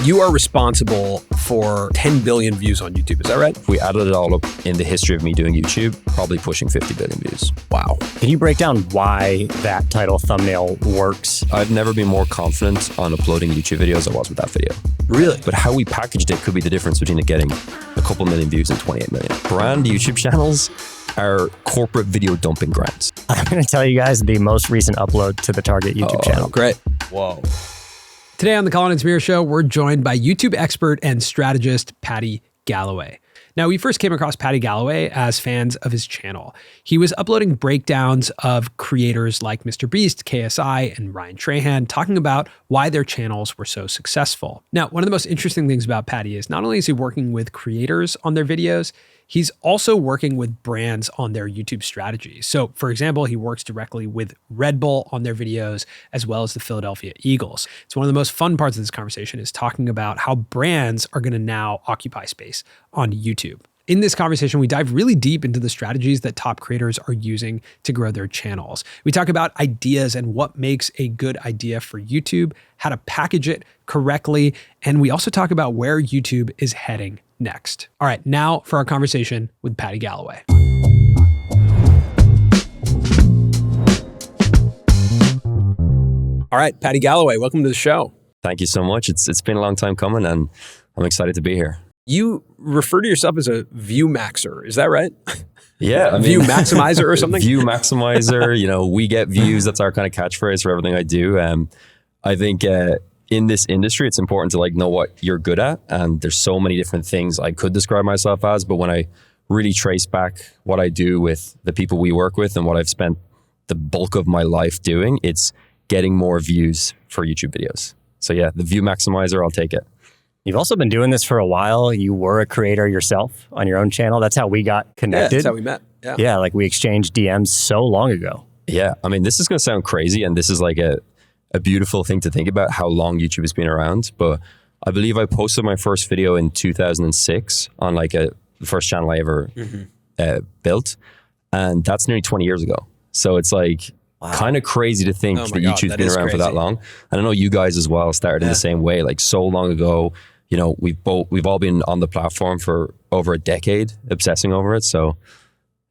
You are responsible for 10 billion views on YouTube. Is that right? If we added it all up in the history of me doing YouTube, probably pushing 50 billion views. Wow. Can you break down why that title thumbnail works? I've never been more confident on uploading YouTube videos as I was with that video. Really? But how we packaged it could be the difference between it getting a couple million views and 28 million. Brand YouTube channels are corporate video dumping grounds. I'm going to tell you guys the most recent upload to the target YouTube channel. Great. Whoa. Today on the Colin and SAMIR'S show, we're joined by YouTube expert and strategist Paddy Galloway. Now, we first came across Paddy Galloway as fans of his channel. He was uploading breakdowns of creators like Mr. Beast, KSI, and Ryan Trahan, talking about why their channels were so successful. Now, one of the most interesting things about Paddy is not only is he working with creators on their videos, he's also working with brands on their YouTube strategy. So, for example, he works directly with Red Bull on their videos, as well as the Philadelphia Eagles. It's one of the most fun parts of this conversation is talking about how brands are going to now occupy space on YouTube. In this conversation, we dive really deep into the strategies that top creators are using to grow their channels. We talk about ideas and what makes a good idea for YouTube, how to package it correctly, and we also talk about where YouTube is heading next. All right, now for our conversation with Paddy Galloway. All right, Paddy Galloway, welcome to the show. Thank you so much. It's been a long time coming and I'm excited to be here. You refer to yourself as a view maxer, is that right? Yeah. View maximizer or something? View maximizer, we get views. That's our kind of catchphrase for everything I do. I think in this industry, it's important to know what you're good at. And there's so many different things I could describe myself as, but when I really trace back what I do with the people we work with and what I've spent the bulk of my life doing, it's getting more views for YouTube videos. So yeah, the view maximizer, I'll take it. You've also been doing this for a while. You were a creator yourself on your own channel. That's how we got connected. Yeah, that's how we met. Yeah, we exchanged DMs so long ago. Yeah, this is going to sound crazy, and this is a beautiful thing to think about how long YouTube has been around. But I believe I posted my first video in 2006 on the first channel I ever built, and that's nearly 20 years ago. So it's kind of crazy to think that YouTube's been around for that long. And I know you guys as well started in the same way, so long ago. We've all been on the platform for over a decade, obsessing over it. So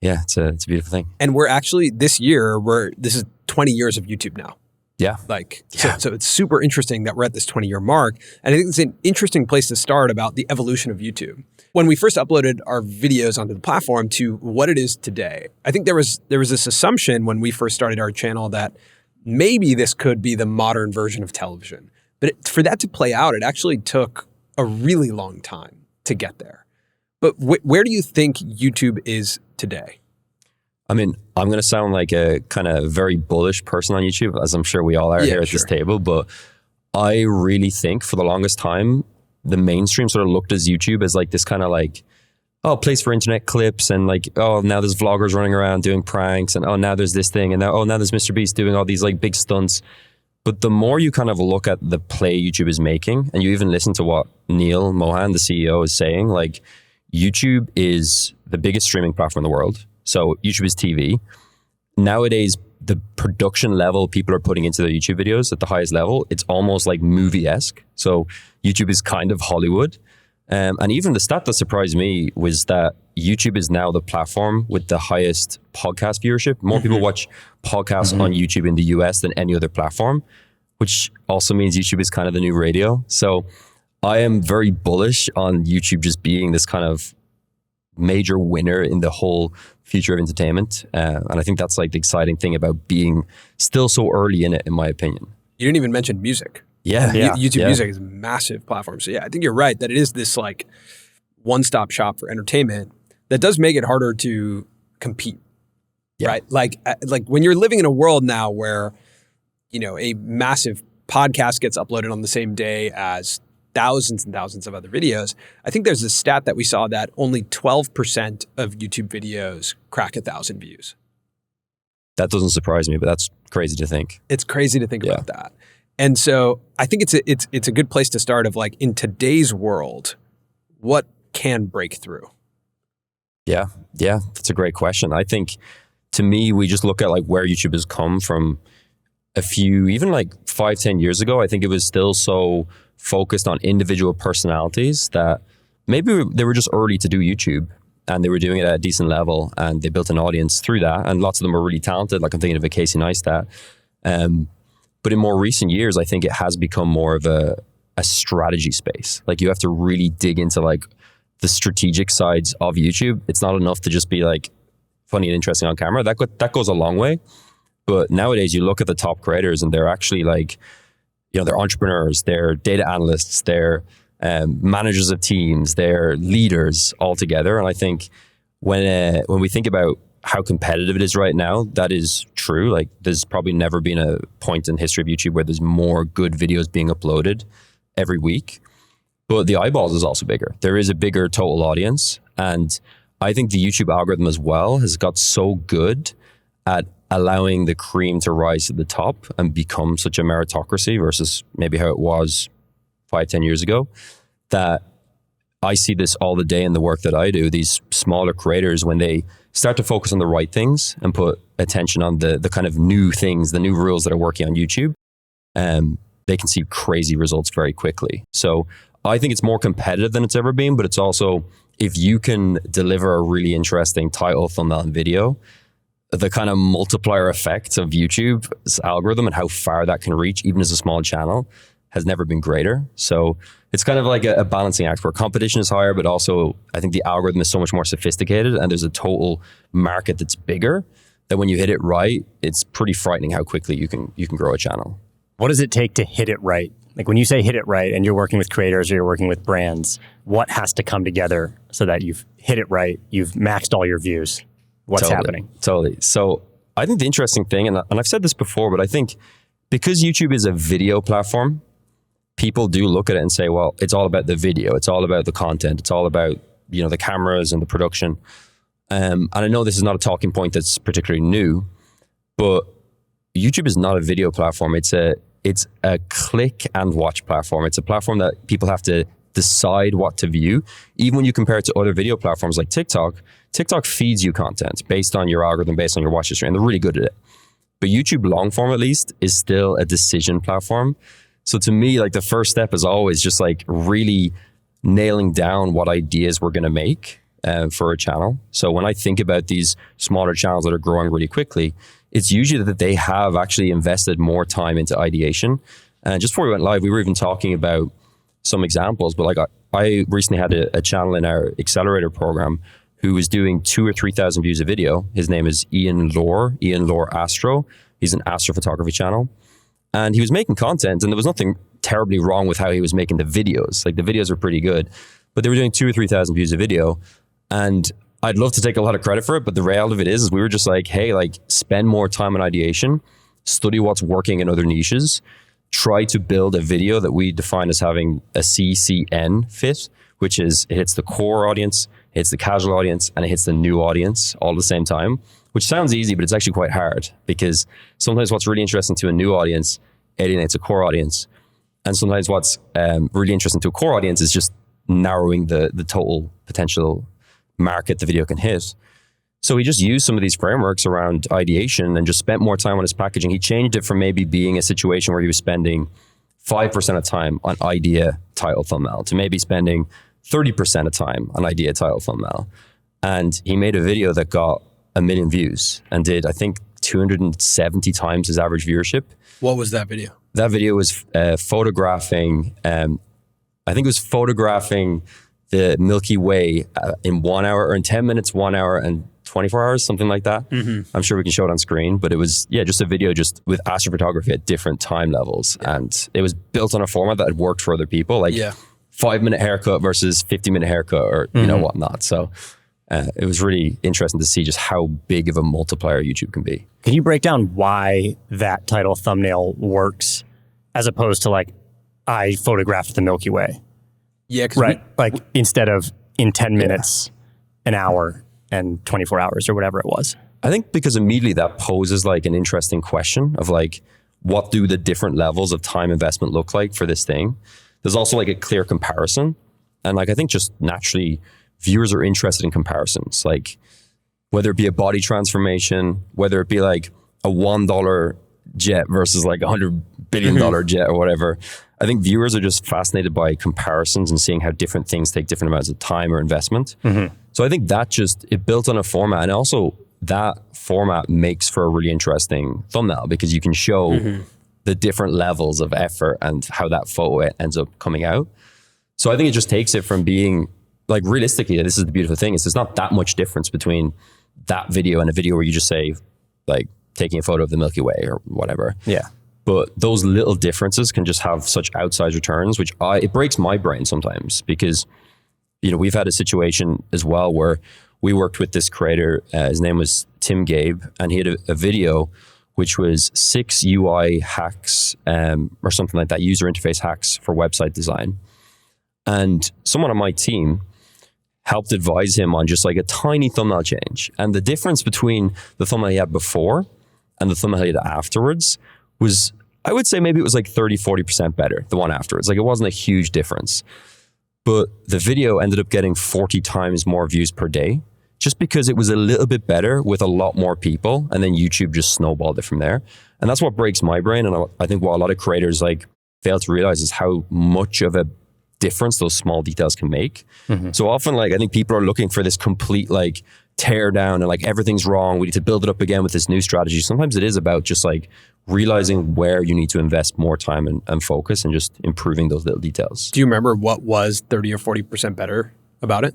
yeah, it's a beautiful thing. And we're actually this is 20 years of YouTube now. Yeah. So it's super interesting that we're at this 20-year mark. And I think it's an interesting place to start about the evolution of YouTube. When we first uploaded our videos onto the platform to what it is today, I think there was this assumption when we first started our channel that maybe this could be the modern version of television. But for that to play out, it actually took a really long time to get there. But where do you think YouTube is today? I'm going to sound like a kind of very bullish person on YouTube, as I'm sure we all are here at this table, but I really think for the longest time, the mainstream sort of looked at YouTube as this kind of place for internet clips and now there's vloggers running around doing pranks and now there's this thing and now there's Mr. Beast doing all these big stunts. But the more you kind of look at the play YouTube is making and you even listen to what Neil Mohan, the CEO, is saying, YouTube is the biggest streaming platform in the world. So YouTube is TV. Nowadays, the production level people are putting into their YouTube videos at the highest level, it's almost like movie-esque. So YouTube is kind of Hollywood. And even the stat that surprised me was that YouTube is now the platform with the highest podcast viewership. More people watch podcasts on YouTube in the US than any other platform, which also means YouTube is kind of the new radio. So I am very bullish on YouTube just being this kind of major winner in the whole future of entertainment. And I think that's the exciting thing about being still so early in it, in my opinion. You didn't even mention music. Yeah. YouTube Music is a massive platform. So yeah, I think you're right that it is this one-stop shop for entertainment that does make it harder to compete, right? Like when you're living in a world now where, a massive podcast gets uploaded on the same day as thousands and thousands of other videos. I think there's a stat that we saw that only 12% of YouTube videos crack 1,000 views. That doesn't surprise me, but that's crazy to think. It's crazy to think about that. And so I think it's a good place to start of in today's world, what can break through? Yeah, that's a great question. I think to me, we just look at where YouTube has come from a few, even 5-10 years ago. I think it was still so focused on individual personalities that maybe they were just early to do YouTube and they were doing it at a decent level and they built an audience through that. And lots of them were really talented. Like I'm thinking of a Casey Neistat. But in more recent years, I think it has become more of a strategy space. Like you have to really dig into like the strategic sides of YouTube. It's not enough to just be like funny and interesting on camera. That goes a long way. But nowadays you look at the top creators and they're actually like, they're entrepreneurs, they're data analysts, they're managers of teams, they're leaders all together. And I think when we think about how competitive it is right now, that is true. Like there's probably never been a point in history of YouTube where there's more good videos being uploaded every week. But the eyeballs is also bigger. There is a bigger total audience. And I think the YouTube algorithm as well has got so good at allowing the cream to rise to the top and become such a meritocracy versus maybe how it was 5-10 years ago, that I see this all the day in the work that I do. These smaller creators, when they start to focus on the right things and put attention on the kind of new things, the new rules that are working on YouTube, they can see crazy results very quickly. So I think it's more competitive than it's ever been, but it's also, if you can deliver a really interesting title, thumbnail, and video, the kind of multiplier effect of YouTube's algorithm and how far that can reach, even as a small channel, has never been greater. So it's kind of like a balancing act where competition is higher, but also I think the algorithm is so much more sophisticated and there's a total market that's bigger, that when you hit it right, it's pretty frightening how quickly you can grow a channel. What does it take to hit it right? Like when you say hit it right and you're working with creators or you're working with brands, what has to come together so that you've hit it right, you've maxed all your views? What's happening? Totally. So I think the interesting thing, and I've said this before, but I think because YouTube is a video platform, people do look at it and say, well, it's all about the video. It's all about the content. It's all about, the cameras and the production. And I know this is not a talking point that's particularly new, but YouTube is not a video platform. It's a click and watch platform. It's a platform that people have to decide what to view. Even when you compare it to other video platforms like TikTok feeds you content based on your algorithm, based on your watch history, and they're really good at it. But YouTube Longform, at least, is still a decision platform. So to me, like the first step is always just like really nailing down what ideas we're going to make for a channel. So when I think about these smaller channels that are growing really quickly, it's usually that they have actually invested more time into ideation. And just before we went live, we were even talking about some examples, but like I recently had a channel in our accelerator program who was doing 2,000 or 3,000 views a video. His name is Ian Lore Astro. He's an astrophotography channel. And he was making content and there was nothing terribly wrong with how he was making the videos. Like the videos were pretty good, but they were doing 2,000 or 3,000 views a video. And I'd love to take a lot of credit for it, but the reality of it is we were just like, hey, like spend more time on ideation, study what's working in other niches, try to build a video that we define as having a CCN fit, which is it hits the core audience, it hits the casual audience, and it hits the new audience all at the same time, which sounds easy, but it's actually quite hard because sometimes what's really interesting to a new audience alienates a core audience. And sometimes what's really interesting to a core audience is just narrowing the total potential market the video can hit. So he just used some of these frameworks around ideation and just spent more time on his packaging. He changed it from maybe being a situation where he was spending 5% of time on idea, title, thumbnail to maybe spending 30% of time on idea, title, thumbnail. And he made a video that got 1 million views and did, I think, 270 times his average viewership. What was that video? That video was photographing, I think it was photographing the Milky Way in 1 hour or in 10 minutes, 1 hour and 24 hours, something like that. Mm-hmm. I'm sure we can show it on screen, but it was, just a video just with astrophotography at different time levels. Yeah. And it was built on a format that had worked for other people, like 5-minute haircut versus 50-minute haircut or, whatnot. So it was really interesting to see just how big of a multiplier YouTube can be. Can you break down why that title thumbnail works as opposed to like, I photographed the Milky Way? Yeah. Right. Like instead of in 10 minutes, an hour and 24 hours or whatever it was. I think because immediately that poses like an interesting question of like, what do the different levels of time investment look like for this thing? There's also like a clear comparison. And like, I think just naturally viewers are interested in comparisons, like whether it be a body transformation, whether it be like a $1 jet versus like $100 billion jet or whatever. I think viewers are just fascinated by comparisons and seeing how different things take different amounts of time or investment. So I think that it built on a format, and also that format makes for a really interesting thumbnail because you can show the different levels of effort and how that photo ends up coming out. So I think it just takes it from being like, realistically, this is the beautiful thing, is there's not that much difference between that video and a video where you just say like taking a photo of the Milky Way or whatever. Yeah. But those little differences can just have such outsized returns, which it breaks my brain sometimes because, you know, we've had a situation as well where we worked with this creator, his name was Tim Gabe, and he had a video which was 6 UI hacks or something like that, user interface hacks for website design. And someone on my team helped advise him on just like a tiny thumbnail change. And the difference between the thumbnail he had before and the thumbnail he had afterwards was, I would say maybe it was like 30, 40% better, the one afterwards. Like it wasn't a huge difference. But the video ended up getting 40 times more views per day just because it was a little bit better with a lot more people. And then YouTube just snowballed it from there. And that's what breaks my brain. And I think what a lot of creators like fail to realize is how much of a difference those small details can make. So often, like, I think people are looking for this complete like tear down and like everything's wrong. We need to build it up again with this new strategy. Sometimes it is about just like realizing where you need to invest more time and focus and just improving those little details. Do you remember what was 30 or 40% better about it?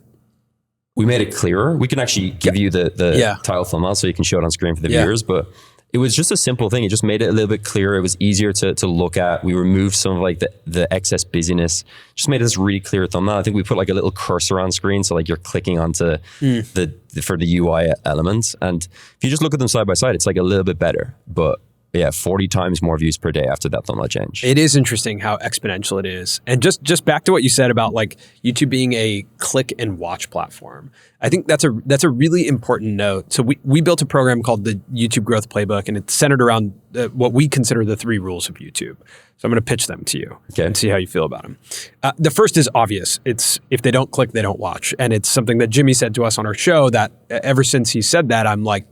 We made it clearer. We can actually give you the title thumbnail so you can show it on screen for the viewers, but it was just a simple thing. It just made it a little bit clearer. It was easier to look at. We removed some of like the excess busyness, just made this really clear thumbnail. I think we put like a little cursor on screen. So like you're clicking onto for the UI elements. And if you just look at them side by side, it's like a little bit better, but yeah, 40 times more views per day after that thumbnail change. It is interesting how exponential it is. And just back to what you said about like YouTube being a click and watch platform. I think that's a really important note. So we built a program called the YouTube Growth Playbook, and it's centered around what we consider the 3 rules of YouTube. So I'm going to pitch them to you and see how you feel about them. The first is obvious. It's if they don't click, they don't watch. And it's something that Jimmy said to us on our show that ever since he said that, I'm like,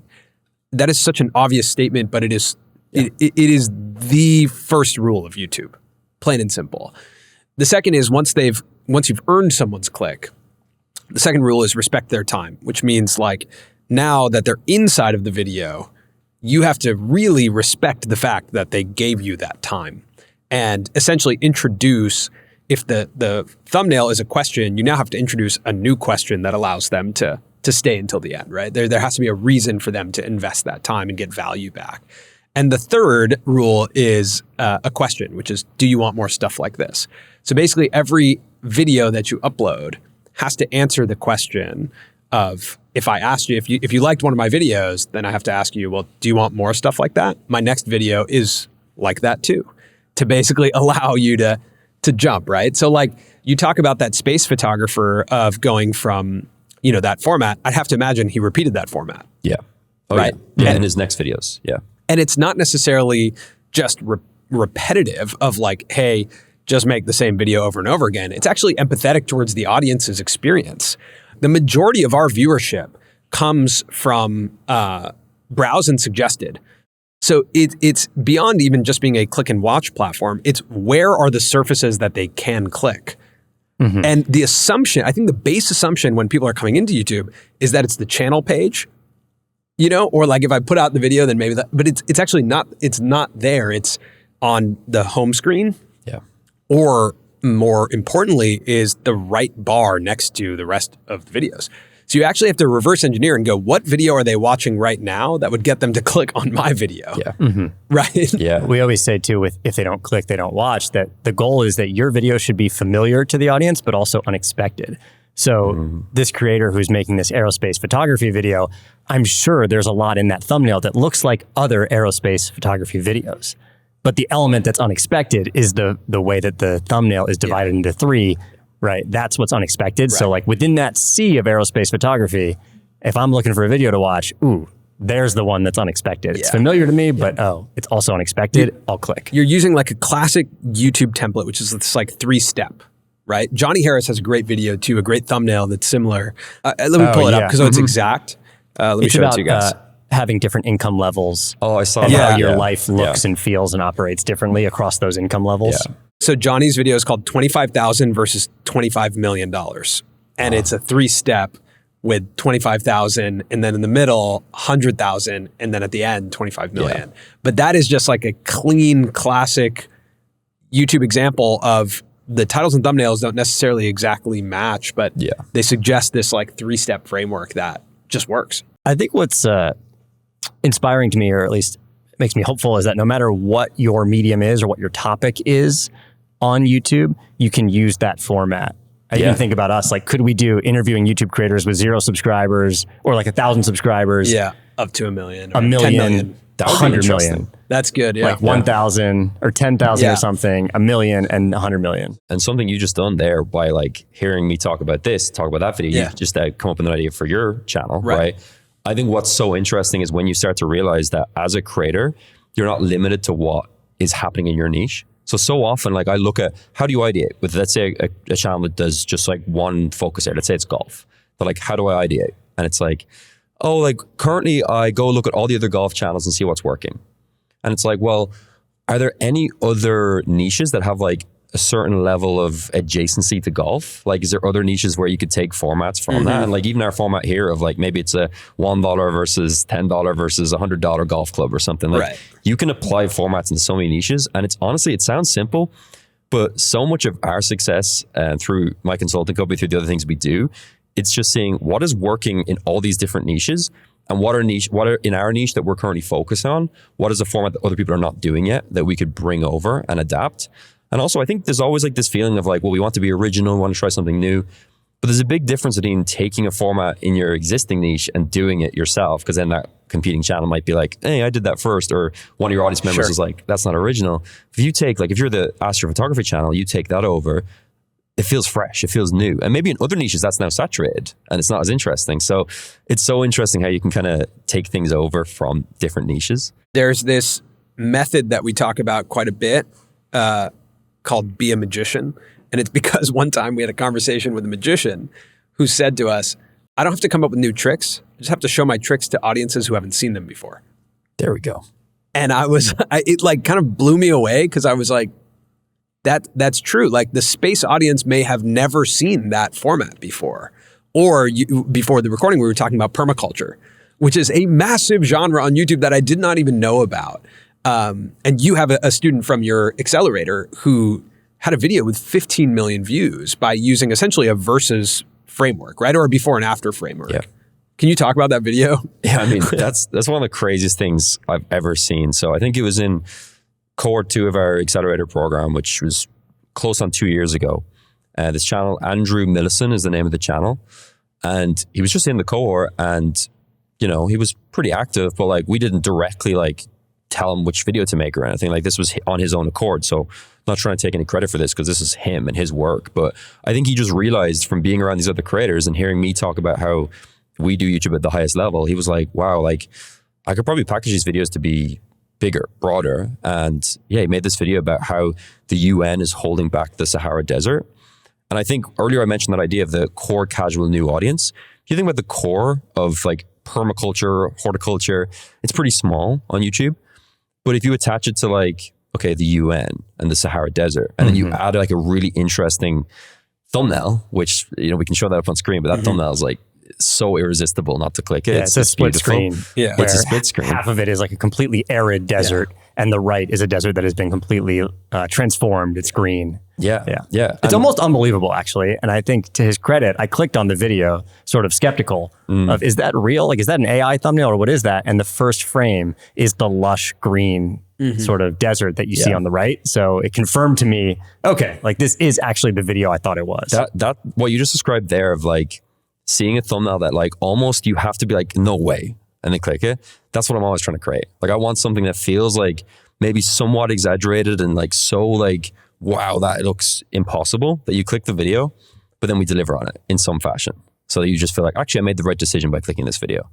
that is such an obvious statement, but it is it is the first rule of YouTube, plain and simple. The second is once you've earned someone's click, the second rule is respect their time, which means like now that they're inside of the video, you have to really respect the fact that they gave you that time and essentially introduce, if the thumbnail is a question, you now have to introduce a new question that allows them to stay until the end, right? There has to be a reason for them to invest that time and get value back. And the third rule is a question, which is, do you want more stuff like this? So basically every video that you upload has to answer the question of, if I asked you, if you liked one of my videos, then I have to ask you, well, do you want more stuff like that? My next video is like that too, to basically allow you to jump, right? So like you talk about that space photographer of going from, that format. I'd have to imagine he repeated that format. Yeah. Oh, right. Yeah. In his next videos. Yeah. And it's not necessarily just repetitive of like, hey, just make the same video over and over again. It's actually empathetic towards the audience's experience. The majority of our viewership comes from browse and suggested. So it's beyond even just being a click and watch platform. It's where are the surfaces that they can click? And the assumption, I think the base assumption when people are coming into YouTube is that it's the channel page, or like if I put out the video, then maybe that, but it's actually not, it's not there. It's on the home screen. Yeah. Or more importantly is the right bar next to the rest of the videos. So you actually have to reverse engineer and go, what video are they watching right now that would get them to click on my video? Yeah. Right? Yeah. We always say too, if they don't click, they don't watch, that the goal is that your video should be familiar to the audience, but also unexpected. So this creator who's making this aerospace photography video, I'm sure there's a lot in that thumbnail that looks like other aerospace photography videos. But the element that's unexpected is the way that the thumbnail is divided into 3, right? That's what's unexpected. Right. So like within that sea of aerospace photography, if I'm looking for a video to watch, there's the one that's unexpected. It's familiar to me, but it's also unexpected. I'll click. You're using like a classic YouTube template, which is this like 3-step, right? Johnny Harris has a great video too, a great thumbnail that's similar. Let me pull it up because it's exact. Let me show it to you guys. Having different income levels. Oh, I saw and that. how your life looks and feels and operates differently across those income levels. Yeah. So Johnny's video is called 25,000 versus $25 million. And it's a 3-step with 25,000 and then in the middle, 100,000 and then at the end, 25 million. Yeah. But that is just like a clean, classic YouTube example of the titles and thumbnails don't necessarily exactly match, but they suggest this like 3-step framework that just works. I think what's inspiring to me, or at least makes me hopeful, is that no matter what your medium is or what your topic is on YouTube, you can use that format. I even think about us, like, could we do interviewing YouTube creators with 0 subscribers or like 1,000 subscribers? Yeah, up to 1 million. A million, 10 million, 100 million. That's good, yeah. Like 1,000 or 10,000 or something, 1 million and 100 million. And something you just done there by like hearing me talk about this, talk about that video, you just come up with an idea for your channel, right? I think what's so interesting is when you start to realize that as a creator, you're not limited to what is happening in your niche. So often, like I look at, how do you ideate with, let's say a channel that does just like one focus area, let's say it's golf. But like, how do I ideate? And it's like, oh, like currently I go look at all the other golf channels and see what's working. And it's like, well, are there any other niches that have like a certain level of adjacency to golf? Like, is there other niches where you could take formats from that? And like even our format here of like, maybe it's a $1 versus $10 versus $100 golf club or something. Like you can apply formats into so many niches. And it's honestly, it sounds simple, but so much of our success through my consulting company, through the other things we do, it's just seeing what is working in all these different niches and what are in our niche that we're currently focused on. What is a format that other people are not doing yet that we could bring over and adapt? And also, I think there's always like this feeling of like, well, we want to be original, we want to try something new. But there's a big difference between taking a format in your existing niche and doing it yourself, because then that competing channel might be like, hey, I did that first. Or one of your audience members is like, that's not original. If you take, like, if you're the astrophotography channel, you take that over, it feels fresh, it feels new. And maybe in other niches, that's now saturated and it's not as interesting. So it's so interesting how you can kind of take things over from different niches. There's this method that we talk about quite a bit, called Be a Magician. And it's because one time we had a conversation with a magician who said to us, I don't have to come up with new tricks. I just have to show my tricks to audiences who haven't seen them before. There we go. And it like kind of blew me away, because I was like, that's true. Like the space audience may have never seen that format before. Or before the recording, we were talking about permaculture, which is a massive genre on YouTube that I did not even know about. And you have a student from your accelerator who had a video with 15 million views by using essentially a versus framework, right? Or a before and after framework. Yeah. Can you talk about that video? Yeah, I mean, that's one of the craziest things I've ever seen. So I think it was in cohort 2 of our accelerator program, which was close on 2 years ago. This channel, Andrew Millison is the name of the channel. And he was just in the cohort and, you know, he was pretty active, but like we didn't directly like tell him which video to make or anything. Like this was on his own accord. So I'm not trying to take any credit for this because this is him and his work. But I think he just realized from being around these other creators and hearing me talk about how we do YouTube at the highest level, he was like, wow, like I could probably package these videos to be bigger, broader. And yeah, he made this video about how the UN is holding back the Sahara Desert. And I think earlier I mentioned that idea of the core casual new audience. If you think about the core of like permaculture, horticulture, it's pretty small on YouTube. But if you attach it to like, okay, the UN and the Sahara Desert, and then you add like a really interesting thumbnail, which, you know, we can show that up on screen, but that thumbnail is like so irresistible not to click it. Yeah, it's a split screen. Yeah. It's a split screen. Half of it is like a completely arid desert, and the right is a desert that has been completely transformed. It's green. Yeah. It's almost unbelievable, actually. And I think to his credit, I clicked on the video sort of skeptical of, is that real? Like, is that an AI thumbnail or what is that? And the first frame is the lush green sort of desert that you see on the right. So it confirmed to me, okay, like this is actually the video I thought it was. That what you just described there of like seeing a thumbnail that like almost you have to be like, no way, and then click it. That's what I'm always trying to create. Like I want something that feels like maybe somewhat exaggerated and like so like, wow, that looks impossible, that you click the video, but then we deliver on it in some fashion. So that you just feel like, actually, I made the right decision by clicking this video.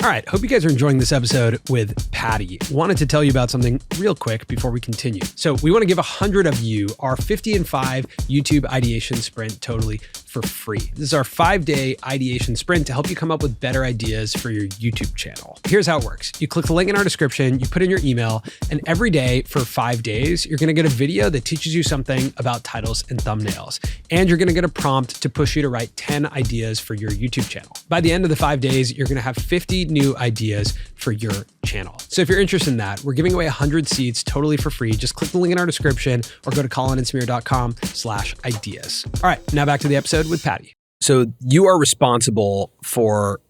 All right, hope you guys are enjoying this episode with Paddy. Wanted to tell you about something real quick before we continue. So we want to give 100 of you our 50 and 5 YouTube ideation sprint totally for free. This is our 5-day ideation sprint to help you come up with better ideas for your YouTube channel. Here's how it works. You click the link in our description, you put in your email, and every day for 5 days, you're gonna get a video that teaches you something about titles and thumbnails. And you're gonna get a prompt to push you to write 10 ideas for your YouTube channel. By the end of the 5 days, you're gonna have 50 new ideas for your channel. So if you're interested in that, we're giving away 100 seats totally for free. Just click the link in our description or go to colinandsamir.com/ideas. All right, now back to the episode with Paddy. So you are responsible for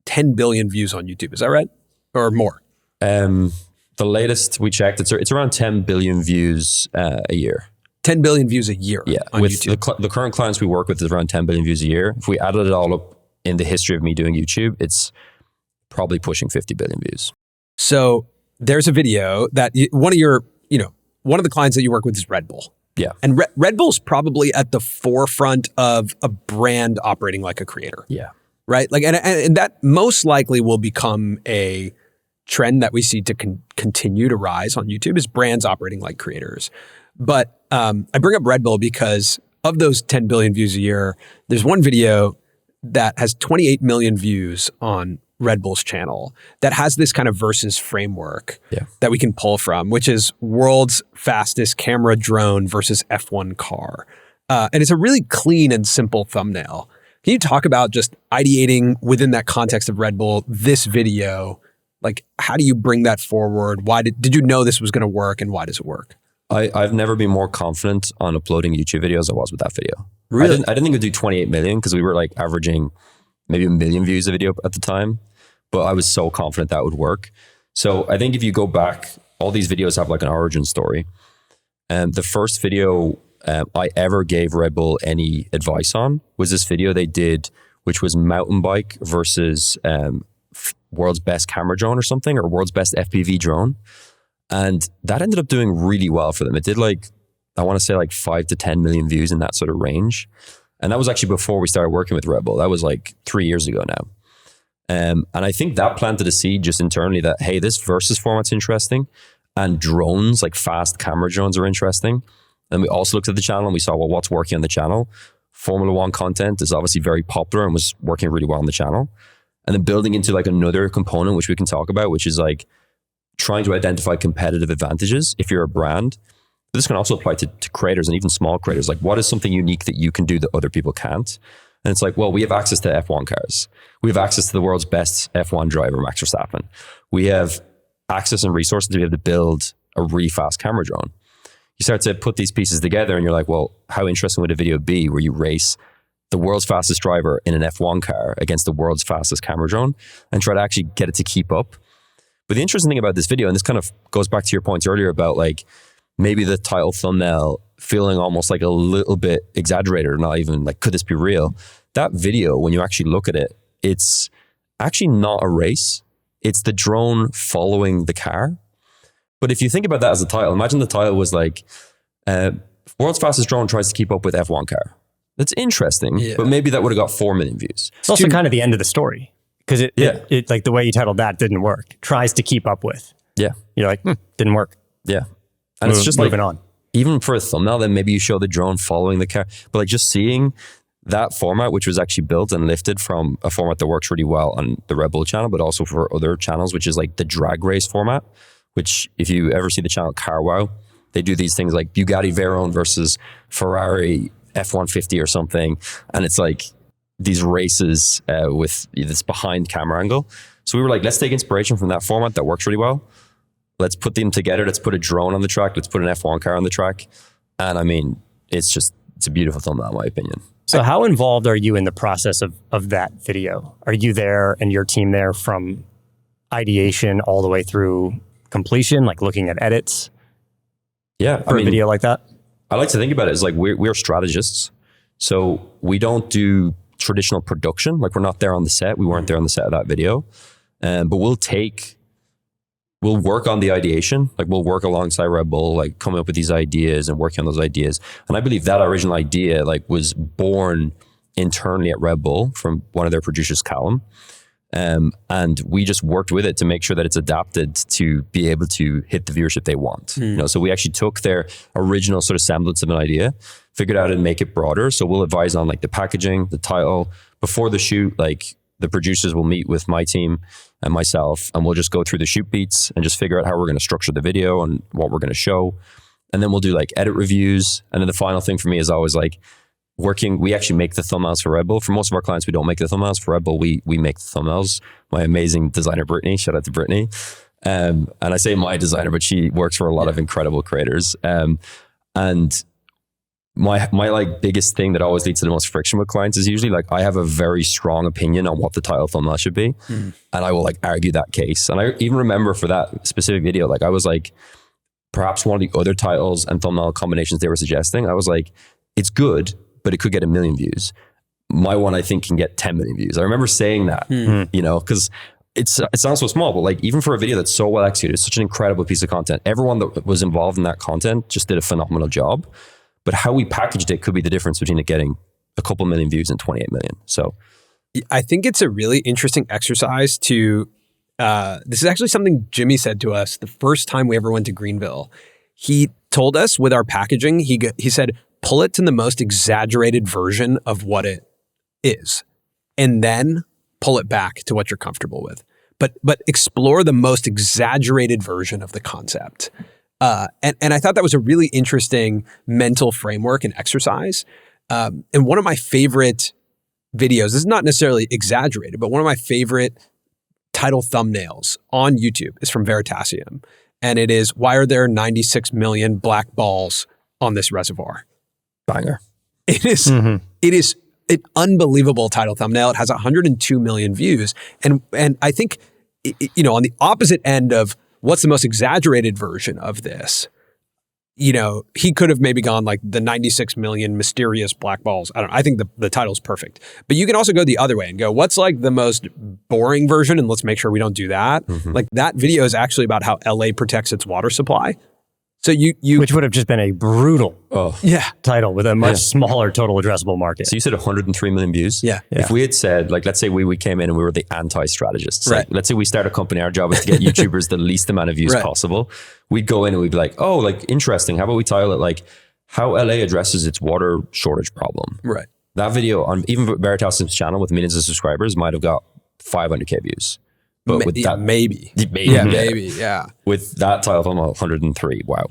10 billion views on YouTube. Is that right? Or more? The latest we checked, it's around 10 billion views a year. 10 billion views a year on with YouTube. The current clients we work with is around 10 billion views a year. If we added it all up in the history of me doing YouTube, it's probably pushing 50 billion views. So there's a video that one of the clients that you work with is Red Bull. Yeah. And Red Bull's probably at the forefront of a brand operating like a creator. Yeah. Right? Like, and that most likely will become a trend that we see to continue to rise on YouTube is brands operating like creators. But I bring up Red Bull because of those 10 billion views a year, there's one video that has 28 million views on Red Bull's channel that has this kind of versus framework that we can pull from, which is world's fastest camera drone versus F1 car. And it's a really clean and simple thumbnail. Can you talk about just ideating within that context of Red Bull, this video? Like, how do you bring that forward? Why did you know this was going to work, and why does it work? I've never been more confident on uploading YouTube videos as I was with that video. Really? I didn't think it would do 28 million because we were like averaging maybe 1 million views a video at the time. But I was so confident that would work. So I think if you go back, all these videos have like an origin story. And the first video I ever gave Red Bull any advice on was this video they did, which was mountain bike versus world's best camera drone or something, or world's best FPV drone. And that ended up doing really well for them. It did like, I want to say like 5 to 10 million views in that sort of range. And that was actually before we started working with Red Bull. That was like 3 years ago now. And I think that planted a seed just internally that, hey, this versus format's interesting and drones, like fast camera drones are interesting. And we also looked at the channel and we saw, well, what's working on the channel? Formula One content is obviously very popular and was working really well on the channel. And then building into like another component, which we can talk about, which is like trying to identify competitive advantages if you're a brand. This can also apply to creators and even small creators. Like, what is something unique that you can do that other people can't? And it's like, well, we have access to F1 cars. We have access to the world's best F1 driver, Max Verstappen. We have access and resources to be able to build a really fast camera drone. You start to put these pieces together and you're like, well, how interesting would a video be where you race the world's fastest driver in an F1 car against the world's fastest camera drone and try to actually get it to keep up? But the interesting thing about this video, and this kind of goes back to your points earlier about like maybe the title thumbnail feeling almost like a little bit exaggerated or not even like, could this be real? That video, when you actually look at it, it's actually not a race. It's the drone following the car. But if you think about that as a title, imagine the title was like, world's fastest drone tries to keep up with F1 car. That's interesting, but maybe that would have got 4 million views. It's also kind of the end of the story because it like the way you titled that didn't work. Tries to keep up with. Yeah. You're like, didn't work. Yeah. And it's just moving like, on. Even for a thumbnail, then maybe you show the drone following the car. But like just seeing that format, which was actually built and lifted from a format that works really well on the Red Bull channel, but also for other channels, which is like the drag race format, which if you ever see the channel CarWow, they do these things like Bugatti Veyron versus Ferrari F-150 or something. And it's like these races with this behind camera angle. So we were like, let's take inspiration from that format that works really well. Let's put them together. Let's put a drone on the track. Let's put an F1 car on the track. And I mean, it's a beautiful thumbnail in my opinion. So how involved are you in the process of that video? Are you there and your team there from ideation all the way through completion, like looking at edits? Yeah. For a video like that? I like to think about it as like we're strategists. So we don't do traditional production. Like we're not there on the set. We weren't there on the set of that video. But we'll work on the ideation. Like we'll work alongside Red Bull, like coming up with these ideas and working on those ideas. And I believe that original idea like was born internally at Red Bull from one of their producers, Colin. And we just worked with it to make sure that it's adapted to be able to hit the viewership they want. You know, so we actually took their original sort of semblance of an idea, figured out how to make it broader. So we'll advise on like the packaging, the title. Before the shoot, like the producers will meet with my team and myself, and we'll just go through the shoot beats and just figure out how we're going to structure the video and what we're going to show. And then we'll do like edit reviews. And then the final thing for me is always like we actually make the thumbnails for Red Bull. For most of our clients, we don't make the thumbnails. For Red Bull, we make the thumbnails. My amazing designer, Brittany, shout out to Brittany. And I say my designer, but she works for a lot of incredible creators. And my like biggest thing that always leads to the most friction with clients is usually like I have a very strong opinion on what the title thumbnail should be. And I will like argue that case. And I even remember for that specific video, like I was like, perhaps one of the other titles and thumbnail combinations they were suggesting, I was like, it's good, but it could get 1 million views. My one, I think, can get 10 million views. I remember saying that, you know, because it sounds so small, but like even for a video that's so well executed, it's such an incredible piece of content. Everyone that was involved in that content just did a phenomenal job. But how we packaged it could be the difference between it getting a couple million views and 28 million. So I think it's a really interesting exercise to, this is actually something Jimmy said to us the first time we ever went to Greenville. He told us with our packaging, he said, pull it to the most exaggerated version of what it is, and then pull it back to what you're comfortable with. But explore the most exaggerated version of the concept. And I thought that was a really interesting mental framework and exercise. And one of my favorite videos, this is not necessarily exaggerated, but one of my favorite title thumbnails on YouTube is from Veritasium. And it is, why are there 96 million black balls on this reservoir? Banger. It is an unbelievable title thumbnail. It has 102 million views. And I think, you know, on the opposite end of what's the most exaggerated version of this, you know, he could have maybe gone like the 96 million mysterious black balls. I think the title's perfect. But you can also go the other way and go, what's like the most boring version? And let's make sure we don't do that. Like that video is actually about how LA protects its water supply. So you which would have just been a brutal title with a much smaller total addressable market. So you said 103 million views. Yeah. If we had said, like, let's say we came in and we were the anti-strategists. Right. Like, let's say we start a company, our job is to get YouTubers the least amount of views possible. We'd go in and we'd be like, oh, like, interesting. How about we title it like how LA addresses its water shortage problem? Right. That video on even Veritasium's channel with millions of subscribers might have got 500K views. But with that, maybe. With that title, I'm 103. Wow.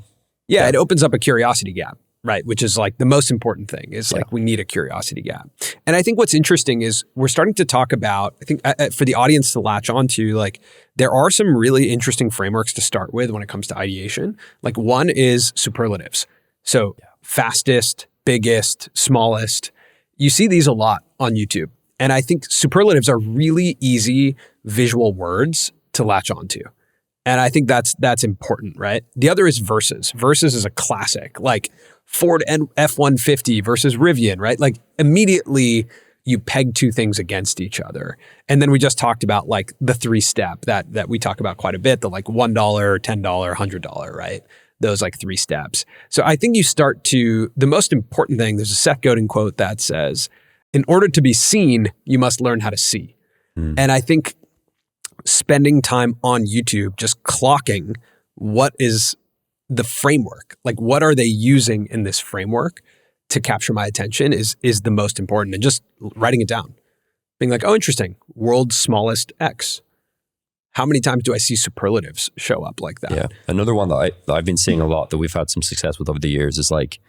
Yeah, it opens up a curiosity gap, right? Which is like the most important thing is like we need a curiosity gap. And I think what's interesting is we're starting to talk about, I think for the audience to latch onto, like there are some really interesting frameworks to start with when it comes to ideation. Like one is superlatives. So fastest, biggest, smallest. You see these a lot on YouTube. And I think superlatives are really easy visual words to latch onto. And I think that's important, right? The other is versus. Versus is a classic, like Ford F-150 versus Rivian, right? Like immediately you peg two things against each other. And then we just talked about like the 3-step that we talk about quite a bit, the like $1, $10, $100, right? Those like 3 steps. So I think you start to, the most important thing, there's a Seth Godin quote that says, in order to be seen, you must learn how to see. And I think spending time on YouTube, just clocking what is the framework, like what are they using in this framework to capture my attention is the most important, and just writing it down. Being like, oh, interesting, world's smallest X. How many times do I see superlatives show up like that? Yeah. Another one that I've been seeing a lot that we've had some success with over the years is like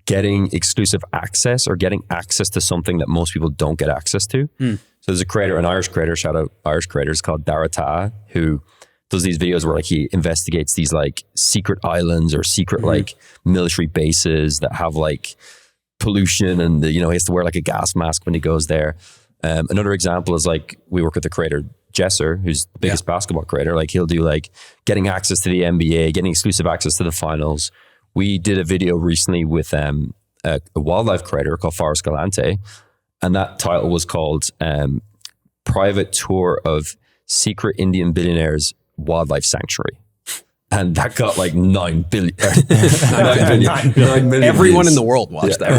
getting exclusive access or getting access to something that most people don't get access to. So there's a creator, an Irish creator, shout out Irish creators, called Darata, who does these videos where like he investigates these like secret islands or secret like military bases that have like pollution, and you know, he has to wear like a gas mask when he goes there. Another example is like we work with the creator Jesser, who's the biggest basketball creator. Like he'll do like getting access to the NBA, getting exclusive access to the finals. We did a video recently with a wildlife creator called Forrest Galante, and that title was called Private Tour of Secret Indian Billionaires Wildlife Sanctuary. And that got like 9 billion. 9 million Everyone views. in the world watched that.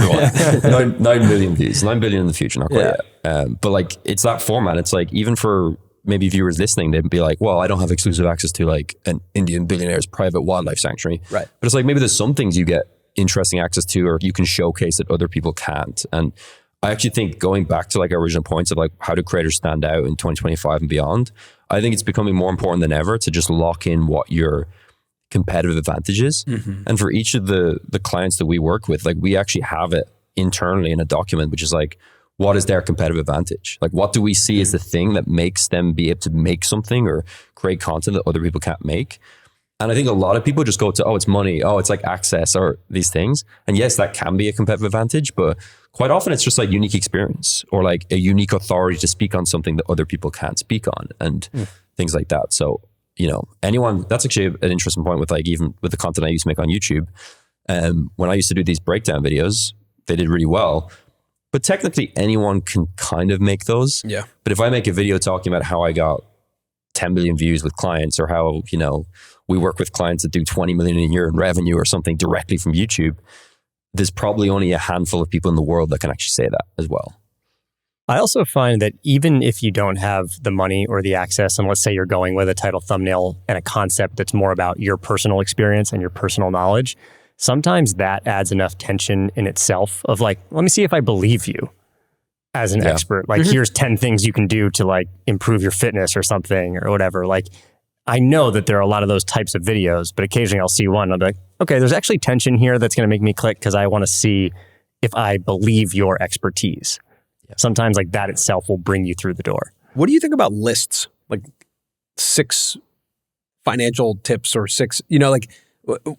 Everyone. 9 million views. 9 billion in the future, not quite yet. But like, it's that format. It's like, even for maybe viewers listening, they'd be like, well, I don't have exclusive access to like an Indian billionaire's private wildlife sanctuary. Right. But it's like, maybe there's some things you get interesting access to, or you can showcase that other people can't. And I actually think, going back to like our original points of like how do creators stand out in 2025 and beyond, I think it's becoming more important than ever to just lock in what your competitive advantage is. And for each of the clients that we work with, like we actually have it internally in a document, which is like, what is their competitive advantage? Like, what do we see as the thing that makes them be able to make something or create content that other people can't make? And I think a lot of people just go to, oh, it's money. Oh, it's like access or these things. And yes, that can be a competitive advantage, but quite often it's just like unique experience or like a unique authority to speak on something that other people can't speak on and things like that. So, you know, anyone, that's actually an interesting point with like, even with the content I used to make on YouTube. When I used to do these breakdown videos, they did really well. But technically anyone can kind of make those. Yeah. But if I make a video talking about how I got 10 million views with clients, or how, you know, we work with clients that do 20 million a year in revenue or something directly from YouTube, there's probably only a handful of people in the world that can actually say that as well. I also find that even if you don't have the money or the access, and let's say you're going with a title, thumbnail, and a concept that's more about your personal experience and your personal knowledge, sometimes that adds enough tension in itself of like, let me see if I believe you as an expert. Like, here's 10 things you can do to like improve your fitness or something or whatever. Like, I know that there are a lot of those types of videos, but occasionally I'll see one and I'll be like, okay, there's actually tension here that's going to make me click because I want to see if I believe your expertise. Yeah. Sometimes like that itself will bring you through the door. What do you think about lists? Like 6 financial tips or 6, you know, like,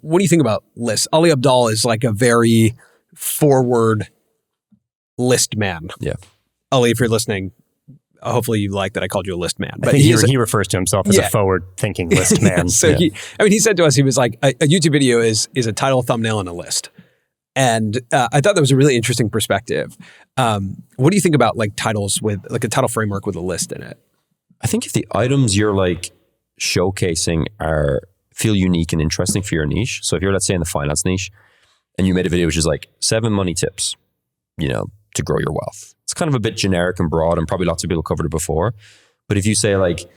what do you think about lists? Ali Abdaal is like a very forward list man. Yeah. Ali, if you're listening, hopefully you like that I called you a list man. But he refers to himself as a forward-thinking list man. So he said to us, he was like, a YouTube video is a title, thumbnail, and a list. And I thought that was a really interesting perspective. What do you think about like titles with like a title framework with a list in it? I think if the items you're like showcasing feel unique and interesting for your niche. So if you're, let's say, in the finance niche and you made a video which is like 7 money tips, you know, to grow your wealth. It's kind of a bit generic and broad, and probably lots of people covered it before. But if you say like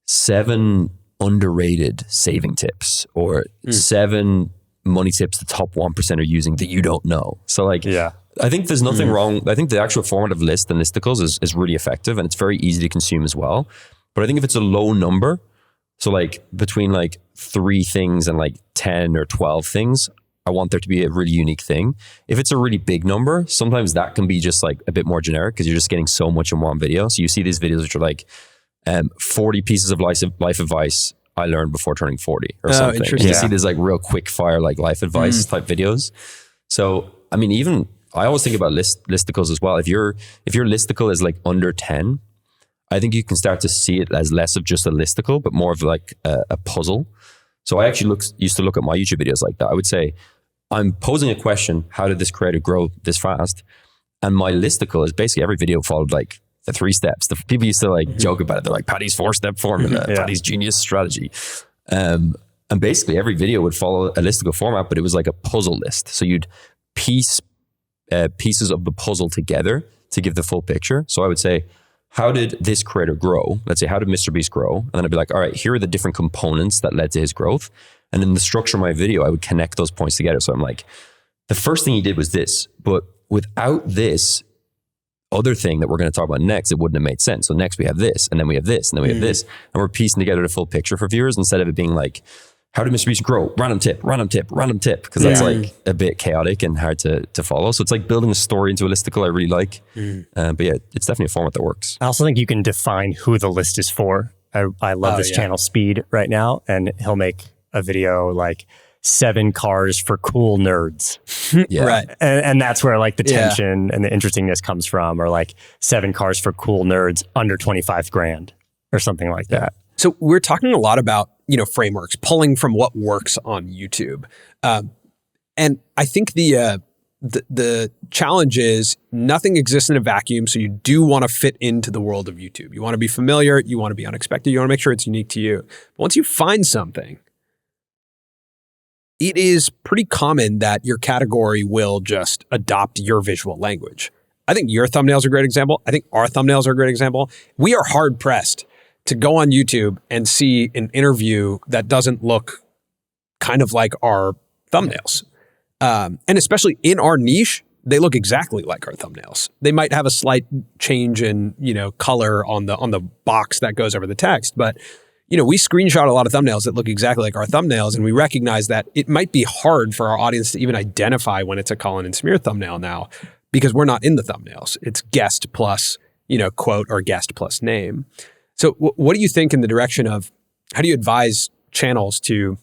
7 underrated saving tips, or 7 money tips the top 1% are using that you don't know. So like, I think there's nothing wrong. I think the actual format of list and listicles is really effective, and it's very easy to consume as well. But I think if it's a low number, so like between like 3 things and like 10 or 12 things, I want there to be a really unique thing. If it's a really big number, sometimes that can be just like a bit more generic because you're just getting so much in one video. So you see these videos which are like 40 pieces of life advice I learned before turning 40 or something. Interesting. You see these like real quick fire like life advice type videos. So I mean, even I always think about listicles as well. If your listicle is like under 10, I think you can start to see it as less of just a listicle, but more of like a puzzle. So I actually used to look at my YouTube videos like that. I would say, I'm posing a question, how did this creator grow this fast? And my listicle is basically every video followed like the 3 steps. The people used to like joke about it. They're like, Paddy's 4-step formula, Paddy's genius strategy. And basically every video would follow a listicle format, but it was like a puzzle list. So you'd piece pieces of the puzzle together to give the full picture. So I would say, how did this creator grow? Let's say, how did Mr. Beast grow? And then I'd be like, all right, here are the different components that led to his growth. And in the structure of my video, I would connect those points together. So I'm like, the first thing he did was this, but without this other thing that we're going to talk about next, it wouldn't have made sense. So next we have this, and then we have this, and then we have this. And we're piecing together the full picture for viewers instead of it being like, how did Mr. Beast grow? Random tip, random tip, random tip. Because that's like a bit chaotic and hard to follow. So it's like building a story into a listicle I really like. But yeah, it's definitely a format that works. I also think you can define who the list is for. I love this channel, Speed, right now. And he'll make a video like 7 cars for cool nerds. Right. And that's where like the tension and the interestingness comes from, or like 7 cars for cool nerds under 25 grand or something like that. So we're talking a lot about, you know, frameworks, pulling from what works on YouTube. And I think the challenge is nothing exists in a vacuum. So you do want to fit into the world of YouTube. You want to be familiar. You want to be unexpected. You want to make sure it's unique to you. But once you find something, it is pretty common that your category will just adopt your visual language. I think your thumbnails are a great example. I think our thumbnails are a great example. We are hard pressed to go on YouTube and see an interview that doesn't look kind of like our thumbnails. And especially in our niche, they look exactly like our thumbnails. They might have a slight change in, color on the box that goes over the text, but we screenshot a lot of thumbnails that look exactly like our thumbnails, and we recognize that it might be hard for our audience to even identify when it's a Colin and Samir thumbnail now, because we're not in the thumbnails. It's guest plus, quote, or guest plus name. So what do you think in the direction of, how do you advise channels to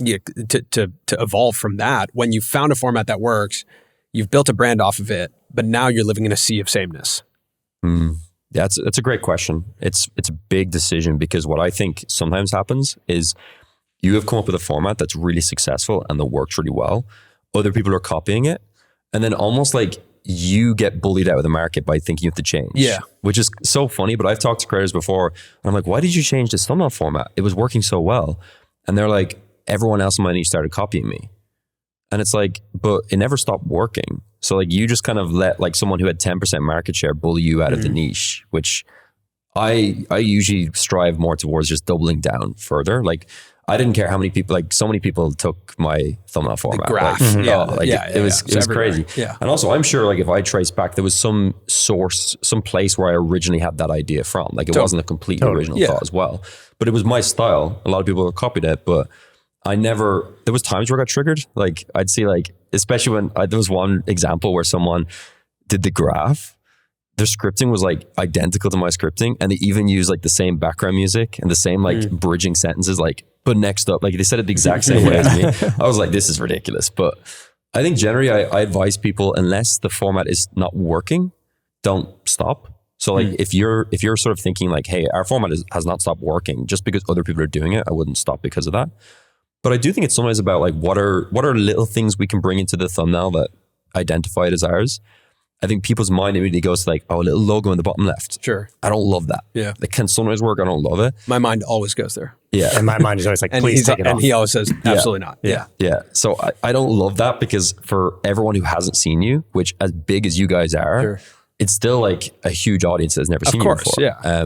evolve from that when you've found a format that works, you've built a brand off of it, but now you're living in a sea of sameness? Yeah, that's a great question. It's a big decision, because what I think sometimes happens is you have come up with a format that's really successful and that works really well. Other people are copying it, and then almost like you get bullied out of the market by thinking you have to change. Yeah. Which is so funny, but I've talked to creators before, and I'm like, why did you change this thumbnail format? It was working so well. And they're like, everyone else in my niche started copying me. And it's like, but it never stopped working. So like you just kind of let like someone who had 10% market share bully you out of the niche, which I usually strive more towards just doubling down further. Like I didn't care how many people, like so many people took my thumbnail format. The graph. It was crazy. Yeah. And also I'm sure like if I trace back, there was some source, some place where I originally had that idea from. Like it wasn't a completely original thought as well, but it was my style. A lot of people copied it, but there was times where I got triggered. Like I'd see like, especially when there was one example where someone did the graph, their scripting was like identical to my scripting. And they even used like the same background music and the same like bridging sentences, like, but next up, like they said it the exact same way as me. I was like, this is ridiculous. But I think generally I advise people, unless the format is not working, don't stop. So like if you're sort of thinking like, hey, our format has not stopped working, just because other people are doing it, I wouldn't stop because of that. But I do think it's sometimes about like, what are little things we can bring into the thumbnail that identify it as ours? I think people's mind immediately goes to like, oh, a little logo in the bottom left. Sure. I don't love that. Yeah. Like, can sunrise work? I don't love it. My mind always goes there. Yeah. And my mind is always like, please take it off. And he always says, absolutely not. Yeah. Yeah. So I don't love that, because for everyone who hasn't seen you, which as big as you guys are, it's still like a huge audience that's never seen you before. Yeah.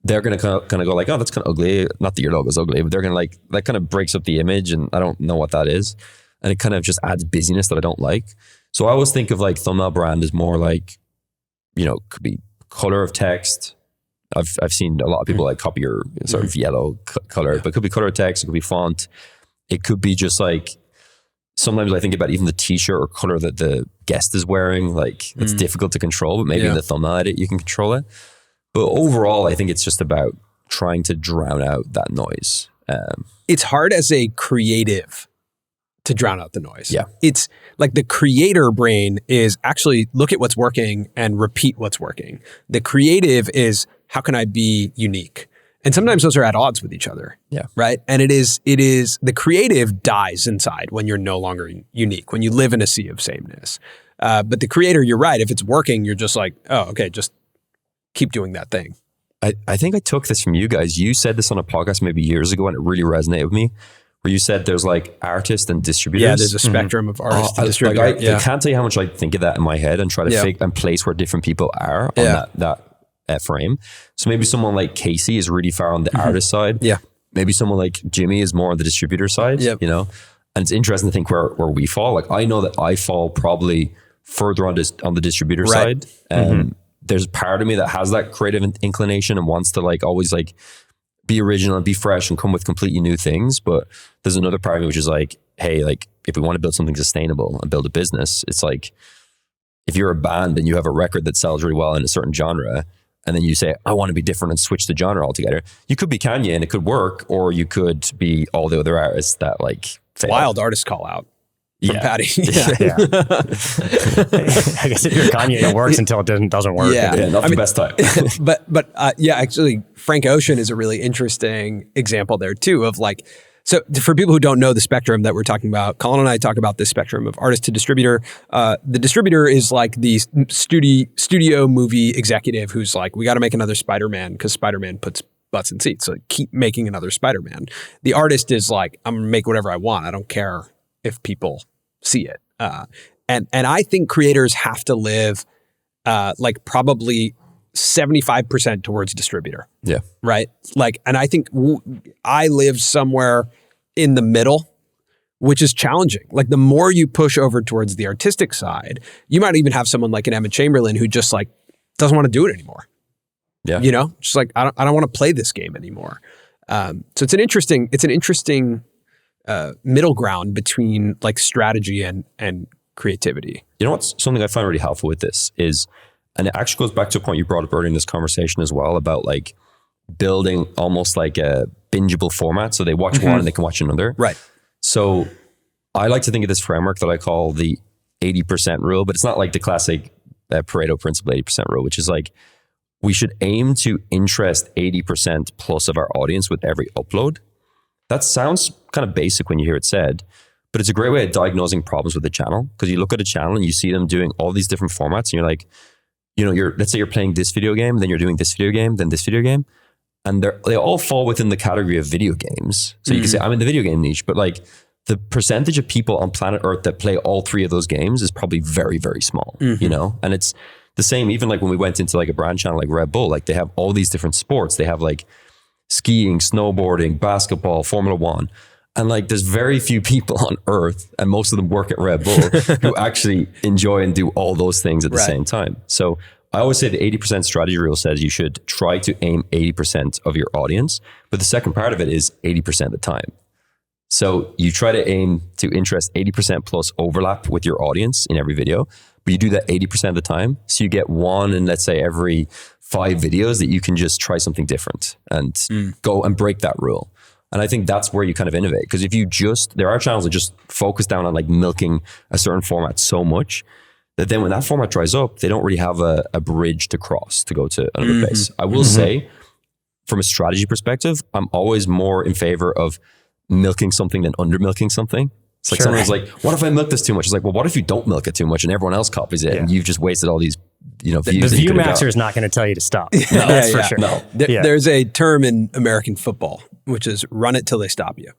They're going to kind of go like, oh, that's kind of ugly. Not that your logo's ugly, but they're going to like, that kind of breaks up the image, and I don't know what that is. And it kind of just adds busyness that I don't like. So I always think of like thumbnail brand as more like, could be color of text. I've seen a lot of people like copy your sort of yellow color, but it could be color of text. It could be font. It could be just like, sometimes I think about even the t-shirt or color that the guest is wearing. Like it's difficult to control, but maybe in the thumbnail edit, you can control it. But overall, I think it's just about trying to drown out that noise. It's hard as a creative to drown out the noise. Yeah. It's like the creator brain is actually look at what's working and repeat what's working. The creative is, how can I be unique? And sometimes those are at odds with each other. Yeah. Right. And it is the creative dies inside when you're no longer unique, when you live in a sea of sameness. But the creator, you're right. If it's working, you're just like, oh, okay, just keep doing that thing. I think I took this from you guys. You said this on a podcast maybe years ago, and it really resonated with me, where you said there's like artists and distributors. Yeah, there's a spectrum of artists and distributors. I can't tell you how much I think of that in my head and try to and place where different people are on that frame. So maybe someone like Casey is really far on the artist side. Yeah. Maybe someone like Jimmy is more on the distributor side, And it's interesting to think where we fall. Like I know that I fall probably further on the distributor side. There's part of me that has that creative inclination and wants to like always like be original and be fresh and come with completely new things. But there's another part of me which is like, hey, like if we want to build something sustainable and build a business, it's like, if you're a band and you have a record that sells really well in a certain genre, and then you say, I want to be different and switch the genre altogether, you could be Kanye and it could work, or you could be all the other artists that like fail. Wild artist call out. From Paddy. I guess if you're Kanye, it works until it doesn't work. Yeah, not the best time. but actually, Frank Ocean is a really interesting example there too of like, so for people who don't know the spectrum that we're talking about, Colin and I talk about this spectrum of artist to distributor. The distributor is like the studio movie executive who's like, we got to make another Spider-Man because Spider-Man puts butts in seats. So keep making another Spider-Man. The artist is like, I'm going to make whatever I want. I don't care if people see it. And I think creators have to live like probably 75% towards distributor. Yeah. Right. Like, and I think I live somewhere in the middle which is challenging. Like the more you push over towards the artistic side, you might even have someone like an Emma Chamberlain who just like doesn't want to do it anymore. Yeah. You know, just like, I don't want to play this game anymore. So it's an interesting middle ground between like strategy and creativity. You know what's something I find really helpful with this is, and it actually goes back to a point you brought up earlier in this conversation as well, about like building almost like a bingeable format. So they watch one and they can watch another. Right. So I like to think of this framework that I call the 80% rule, but it's not like the classic Pareto principle 80% rule, which is like, we should aim to interest 80% plus of our audience with every upload. That sounds kind of basic when you hear it said, but it's a great way of diagnosing problems with the channel, because you look at a channel and you see them doing all these different formats and you're like, you know, let's say you're playing this video game, then you're doing this video game, then this video game, and they all fall within the category of video games. So you can say, I'm in the video game niche, but like the percentage of people on planet Earth that play all three of those games is probably very, very small, you know? And it's the same, even like when we went into like a brand channel like Red Bull, like they have all these different sports. They have like skiing, snowboarding, basketball, Formula One. And like, there's very few people on earth, and most of them work at Red Bull, who actually enjoy and do all those things at the same time. So I always say the 80% strategy rule says you should try to aim 80% of your audience, but the second part of it is 80% of the time. So you try to aim to interest 80% plus overlap with your audience in every video, but you do that 80% of the time. So you get one in, let's say, every 5 videos that you can just try something different and go and break that rule. And I think that's where you kind of innovate. Because if you there are channels that just focus down on like milking a certain format so much that then when that format dries up, they don't really have a bridge to cross to go to another place. I will say, from a strategy perspective, I'm always more in favor of milking something than under milking something. It's like someone's like, what if I milk this too much? It's like, well, what if you don't milk it too much and everyone else copies it and you've just wasted all these, you know, views? The view maxer is not going to tell you to stop. No, that's for sure. No. There's a term in American football, which is run it till they stop you,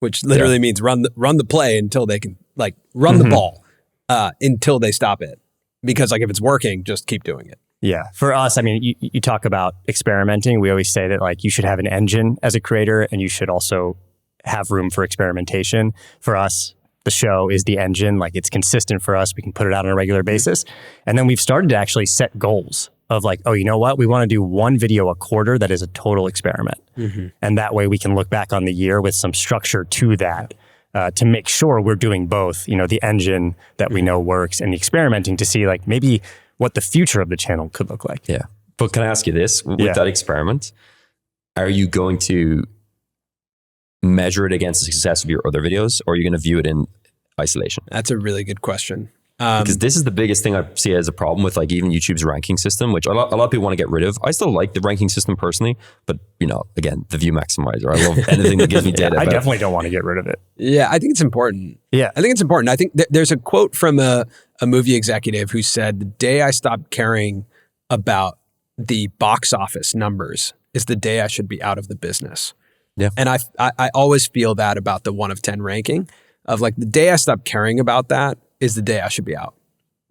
which literally means run the play until they can, like, run the ball until they stop it. Because like if it's working, just keep doing it. Yeah. For us, I mean, you talk about experimenting. We always say that like you should have an engine as a creator, and you should also have room for experimentation. For us, the show is the engine. Like it's consistent for us. We can put it out on a regular basis. And then we've started to actually set goals of like, oh, you know what? We want to do one video a quarter that is a total experiment. And that way we can look back on the year with some structure to that to make sure we're doing both, you know, the engine that we know works and the experimenting to see like maybe what the future of the channel could look like. Yeah. But can I ask you this? With that experiment, are you going to measure it against the success of your other videos, or are you going to view it in isolation? That's a really good question. Because this is the biggest thing I see as a problem with like even YouTube's ranking system, which a lot of people want to get rid of. I still like the ranking system personally, but you know, again, the view maximizer. I love anything that gives me data. I definitely don't want to get rid of it. Yeah, I think it's important. Yeah. I think it's important. I think there's a quote from a movie executive who said, the day I stopped caring about the box office numbers is the day I should be out of the business. Yeah. And I always feel that about the 1 of 10 ranking of like the day I stop caring about that is the day I should be out,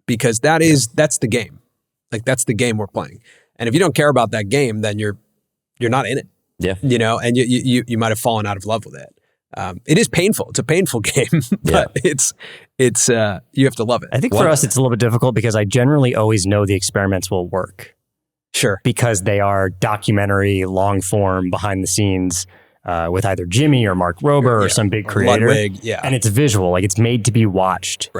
because that's the game. Like that's the game we're playing. And if you don't care about that game, then you're not in it. Yeah. You know, and you might have fallen out of love with it. It is painful. It's a painful game, but it's you have to love it. I think for us, it's a little bit difficult because I generally always know the experiments will work. Sure. Because they are documentary, long form, behind the scenes, with either Jimmy or Mark Rober or some big creator. Ludwig, And it's visual, like it's made to be watched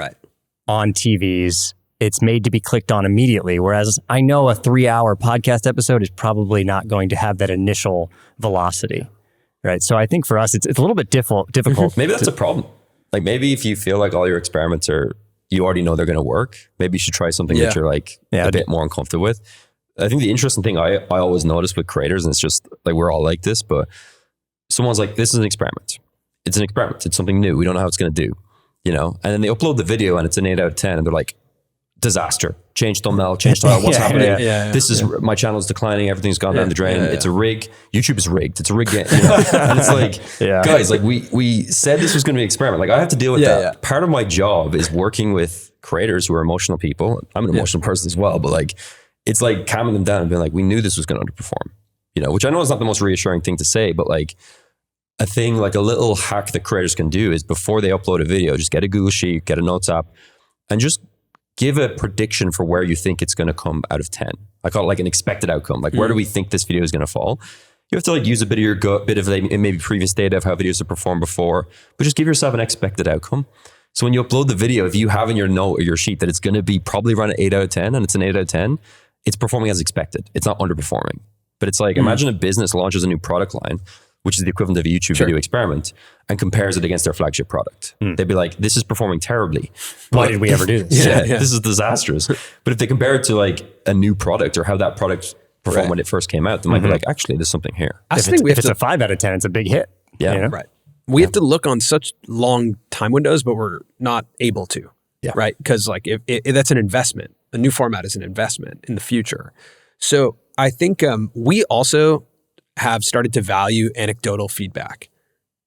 on TVs. It's made to be clicked on immediately. Whereas I know a 3-hour podcast episode is probably not going to have that initial velocity. Right. So I think for us, it's a little bit difficult. Maybe that's a problem. Like maybe if you feel like all your experiments you already know they're going to work, maybe you should try something that you're like a bit more uncomfortable with. I think the interesting thing I always notice with creators, and it's just like we're all like this, but someone's like, this is an experiment. It's an experiment. It's something new. We don't know how it's going to do, you know? And then they upload the video and it's an 8 out of 10 and they're like, disaster, change thumbnail, change style. What's happening? This is my channel is declining. Everything's gone down the drain. It's a rig. YouTube is rigged. It's a rig game. You know? And it's like, guys, like we said this was going to be an experiment. Like I have to deal with that. Part of my job is working with creators who are emotional people. I'm an emotional person as well, but like, it's like calming them down and being like, we knew this was going to underperform, you know, which I know is not the most reassuring thing to say, but like, a thing, like a little hack that creators can do is before they upload a video, just get a Google Sheet, get a Notes app, and just give a prediction for where you think it's going to come out of 10. I call it like an expected outcome. Like, where do we think this video is going to fall? You have to like use a bit of your gut, bit of like, maybe previous data of how videos have performed before, but just give yourself an expected outcome. So when you upload the video, if you have in your note or your sheet that it's going to be probably around an 8 out of 10 and it's an 8 out of 10, it's performing as expected. It's not underperforming. But it's like, imagine a business launches a new product line, which is the equivalent of a YouTube video experiment, and compares it against their flagship product. They'd be like, this is performing terribly. Why did we ever do this? This is disastrous. But if they compare it to like a new product or how that product performed when it first came out, they might be like, actually, there's something here. If it's a 5 out of 10, it's a big hit. Yeah. You know? Right. We have to look on such long time windows, but we're not able to. Yeah. Right. Because like if that's an investment. A new format is an investment in the future. So I think we also have started to value anecdotal feedback,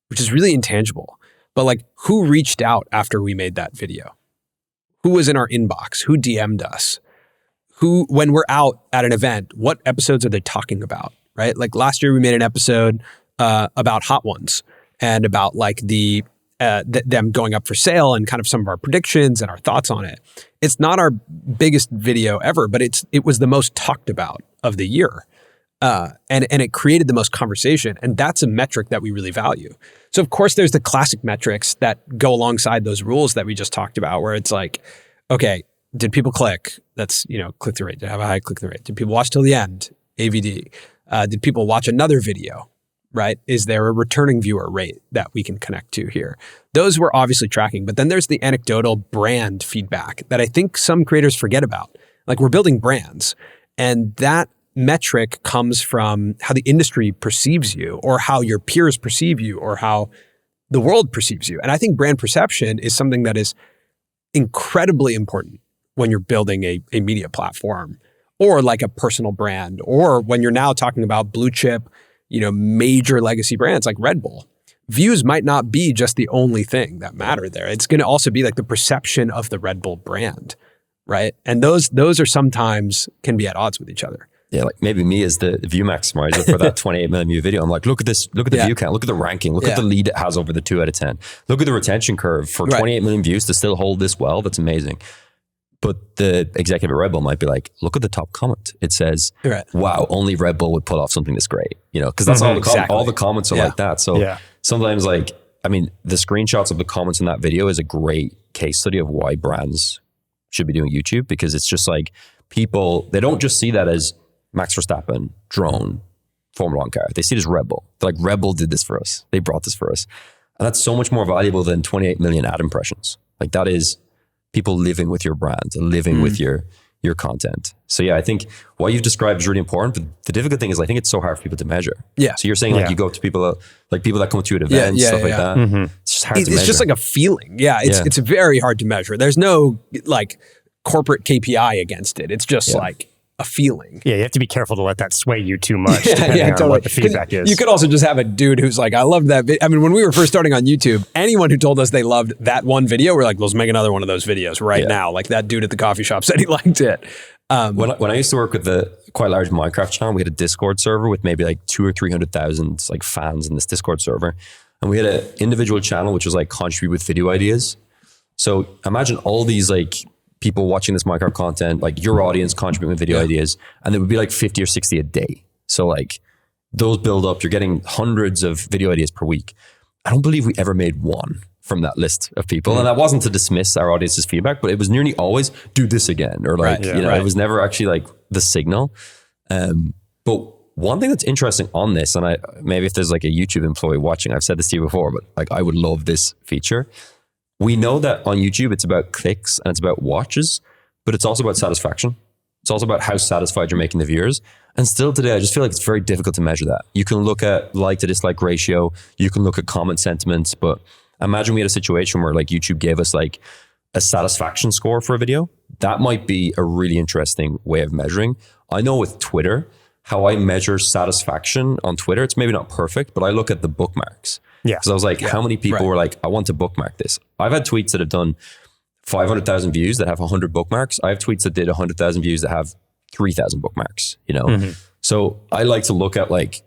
which is really intangible. But like, who reached out after we made that video? Who was in our inbox? Who DM'd us? Who, when we're out at an event, what episodes are they talking about? Right? Like last year we made an episode about Hot Ones and about like them going up for sale and kind of some of our predictions and our thoughts on it. It's not our biggest video ever, but it was the most talked about of the year. And it created the most conversation. And that's a metric that we really value. So of course there's the classic metrics that go alongside those rules that we just talked about, where it's like, okay, did people click? That's, click-through rate. Did I have a high click-through rate? Did people watch till the end? AVD. Did people watch another video? Right? Is there a returning viewer rate that we can connect to here? Those we're obviously tracking, but then there's the anecdotal brand feedback that I think some creators forget about. Like, we're building brands, and that metric comes from how the industry perceives you, or how your peers perceive you, or how the world perceives you. And I think brand perception is something that is incredibly important when you're building a media platform, or like a personal brand, or when you're now talking about blue chip, major legacy brands like Red Bull. Views might not be just the only thing that matter there. It's going to also be like the perception of the Red Bull brand, right? And those are sometimes can be at odds with each other. Yeah, like maybe me as the view maximizer for that 28 million view video. I'm like, look at this, look at the view count, look at the ranking, look at the lead it has over the 2 out of 10. Look at the retention curve for 28 million views to still hold this well. That's amazing. But the executive at Red Bull might be like, look at the top comment. It says, wow, only Red Bull would pull off something this great. Because that's all the comments are like that. So sometimes the screenshots of the comments in that video is a great case study of why brands should be doing YouTube, because it's just like people, they don't just see that as Max Verstappen, drone, Formula 1 car. They see it as Red Bull. They're like, Red Bull did this for us. They brought this for us. And that's so much more valuable than 28 million ad impressions. Like, that is people living with your brand and living with your content. So yeah, I think what you've described is really important, but the difficult thing is I think it's so hard for people to measure. Yeah. So you're saying like you go up to people, like people that come to you at events, stuff like that. It's just hard to measure. It's just like a feeling. Yeah. It's very hard to measure. There's no like corporate KPI against it. It's just like a feeling. Yeah, you have to be careful to let that sway you too much, depending on what the feedback is. You could also just have a dude who's like, I loved that video. I mean, when we were first starting on YouTube, anyone who told us they loved that one video, we're like, let's make another one of those videos right now. Like that dude at the coffee shop said he liked it. When I used to work with the quite large Minecraft channel, we had a Discord server with maybe like 200,000 or 300,000 like fans in this Discord server. And we had an individual channel, which was like contribute with video ideas. So imagine all these like people watching this Minecraft content, like your audience contributing with video ideas, and there would be like 50 or 60 a day. So like those build up, you're getting hundreds of video ideas per week. I don't believe we ever made one from that list of people. And that wasn't to dismiss our audience's feedback, but it was nearly always do this again, or like, it was never actually like the signal. But one thing that's interesting on this, and maybe if there's like a YouTube employee watching, I've said this to you before, but like I would love this feature. We know that on YouTube, it's about clicks and it's about watches, but it's also about satisfaction. It's also about how satisfied you're making the viewers. And still today, I just feel like it's very difficult to measure that. You can look at like to dislike ratio, you can look at comment sentiments, but imagine we had a situation where like YouTube gave us like a satisfaction score for a video. That might be a really interesting way of measuring. I know with Twitter, how I measure satisfaction on Twitter, it's maybe not perfect, but I look at the bookmarks. Yeah. Because I was like, how many people were like, I want to bookmark this? I've had tweets that have done 500,000 views that have 100 bookmarks. I have tweets that did 100,000 views that have 3,000 bookmarks, So I like to look at like,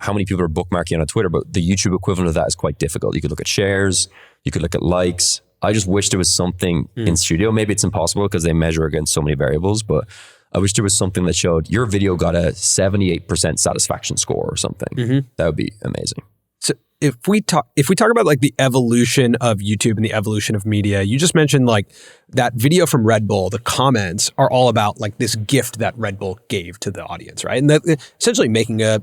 how many people are bookmarking on Twitter, but the YouTube equivalent of that is quite difficult. You could look at shares, you could look at likes. I just wish there was something in studio. Maybe it's impossible because they measure against so many variables, but I wish there was something that showed your video got a 78% satisfaction score or something. That would be amazing. So if we talk about like the evolution of YouTube and the evolution of media, you just mentioned like that video from Red Bull, the comments are all about like this gift that Red Bull gave to the audience, right? And that essentially making the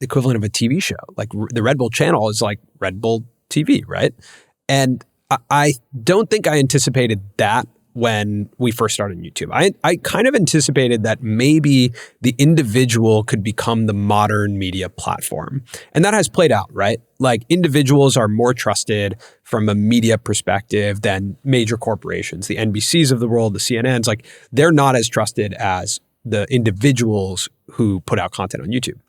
equivalent of a TV show. Like the Red Bull channel is like Red Bull TV, right? And I don't think I anticipated that when we first started YouTube. I kind of anticipated that maybe the individual could become the modern media platform. And that has played out, right? Like individuals are more trusted from a media perspective than major corporations, the NBCs of the world, the CNNs, like they're not as trusted as the individuals who put out content on YouTube.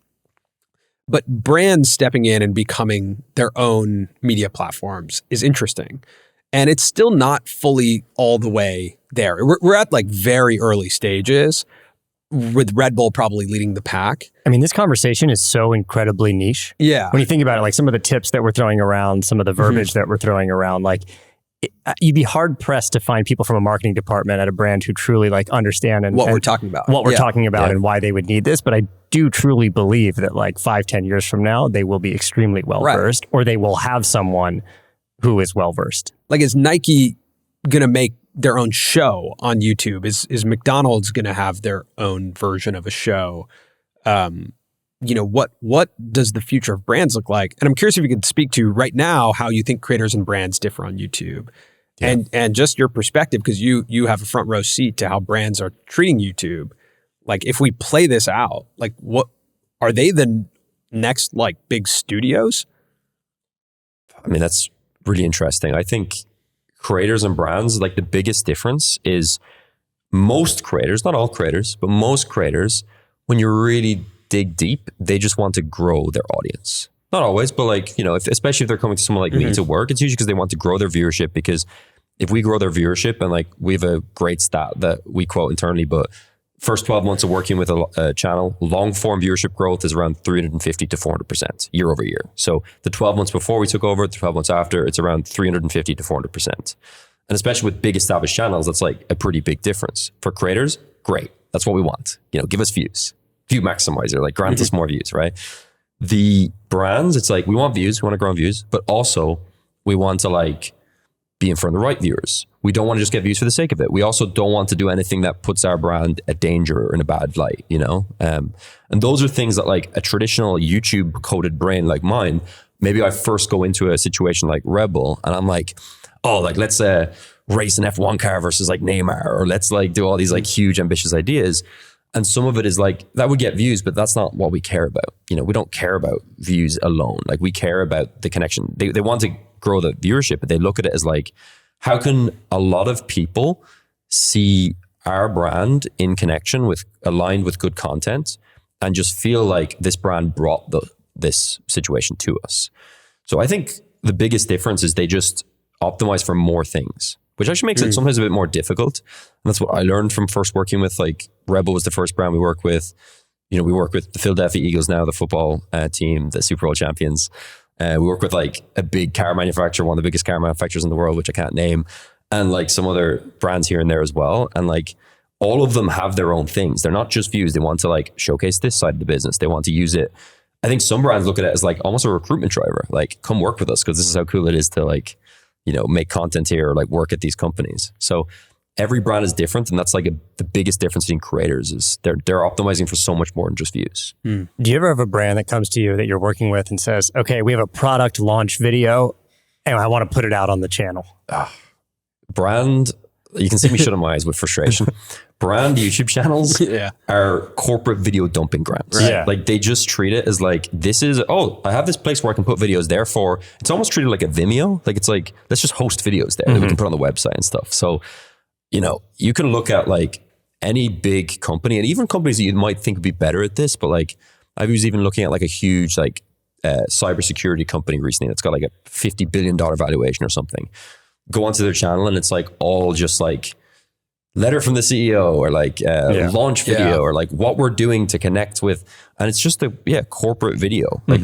But brands stepping in and becoming their own media platforms is interesting. And it's still not fully all the way there. We're at like very early stages with Red Bull probably leading the pack. I mean, this conversation is so incredibly niche. Yeah. When you think about it, like some of the tips that we're throwing around, some of the verbiage that we're throwing around, like you'd be hard pressed to find people from a marketing department at a brand who truly like understand and what we're talking about, and why they would need this. But I do truly believe that like 5-10 years from now, they will be extremely well-versed or they will have someone who is well-versed. Like, is Nike going to make their own show on YouTube? Is McDonald's going to have their own version of a show? What does the future of brands look like? And I'm curious if you could speak to right now how you think creators and brands differ on YouTube, and just your perspective, because you have a front row seat to how brands are treating YouTube. Like, if we play this out, like, what are they the next like big studios? I mean, that's really interesting. I think creators and brands, like the biggest difference is most creators, not all creators, but most creators, when you really dig deep, they just want to grow their audience. Not always, but like, especially if they're coming to someone like me to work, it's usually because they want to grow their viewership. Because if we grow their viewership, and like we have a great stat that we quote internally, but first 12 months of working with a channel, long-form viewership growth is around 350 to 400% year over year. So the 12 months before we took over, the 12 months after, it's around 350 to 400%. And especially with big established channels, that's like a pretty big difference. For creators, great. That's what we want. Give us views. View maximizer, like grant us more views, right? The brands, it's like, we want views, we want to grow on views, but also we want to like be in front of the right viewers. We don't want to just get views for the sake of it. We also don't want to do anything that puts our brand at danger or in a bad light, And those are things that like a traditional YouTube coded brain like mine, maybe I first go into a situation like Red Bull and I'm like, oh, like let's race an F1 car versus like Neymar, or let's like do all these like huge ambitious ideas. And some of it is like, that would get views, but that's not what we care about. We don't care about views alone. Like we care about the connection. They want to grow the viewership, but they look at it as like, how can a lot of people see our brand in connection with, aligned with good content, and just feel like this brand brought this situation to us? So I think the biggest difference is they just optimize for more things, which actually makes it sometimes a bit more difficult. And that's what I learned from first working with, like, Red Bull was the first brand we work with. We work with the Philadelphia Eagles now, the football team, the Super Bowl champions. We work with like a big car manufacturer, one of the biggest car manufacturers in the world, which I can't name, and like some other brands here and there as well. And like all of them have their own things. They're not just views. They want to like showcase this side of the business. They want to use it. I think some brands look at it as like almost a recruitment driver. Like, come work with us because this is how cool it is to like, make content here or like work at these companies. So every brand is different, and that's like the biggest difference between creators is they're optimizing for so much more than just views. Do you ever have a brand that comes to you that you're working with and says, okay, we have a product launch video and I want to put it out on the channel? Brand, you can see me shutting my eyes with frustration. Brand YouTube channels are corporate video dumping grounds. Right. Yeah. Like they just treat it as like, this is, I have this place where I can put videos, therefore it's almost treated like a Vimeo. Like it's like, let's just host videos there that we can put on the website and stuff. So you can look at like any big company, and even companies that you might think would be better at this, but like I was even looking at like a huge like cybersecurity company recently that's got like a $50 billion valuation or something. Go onto their channel and it's like all just like letter from the CEO or like launch video or like what we're doing to connect with. And it's just a corporate video, like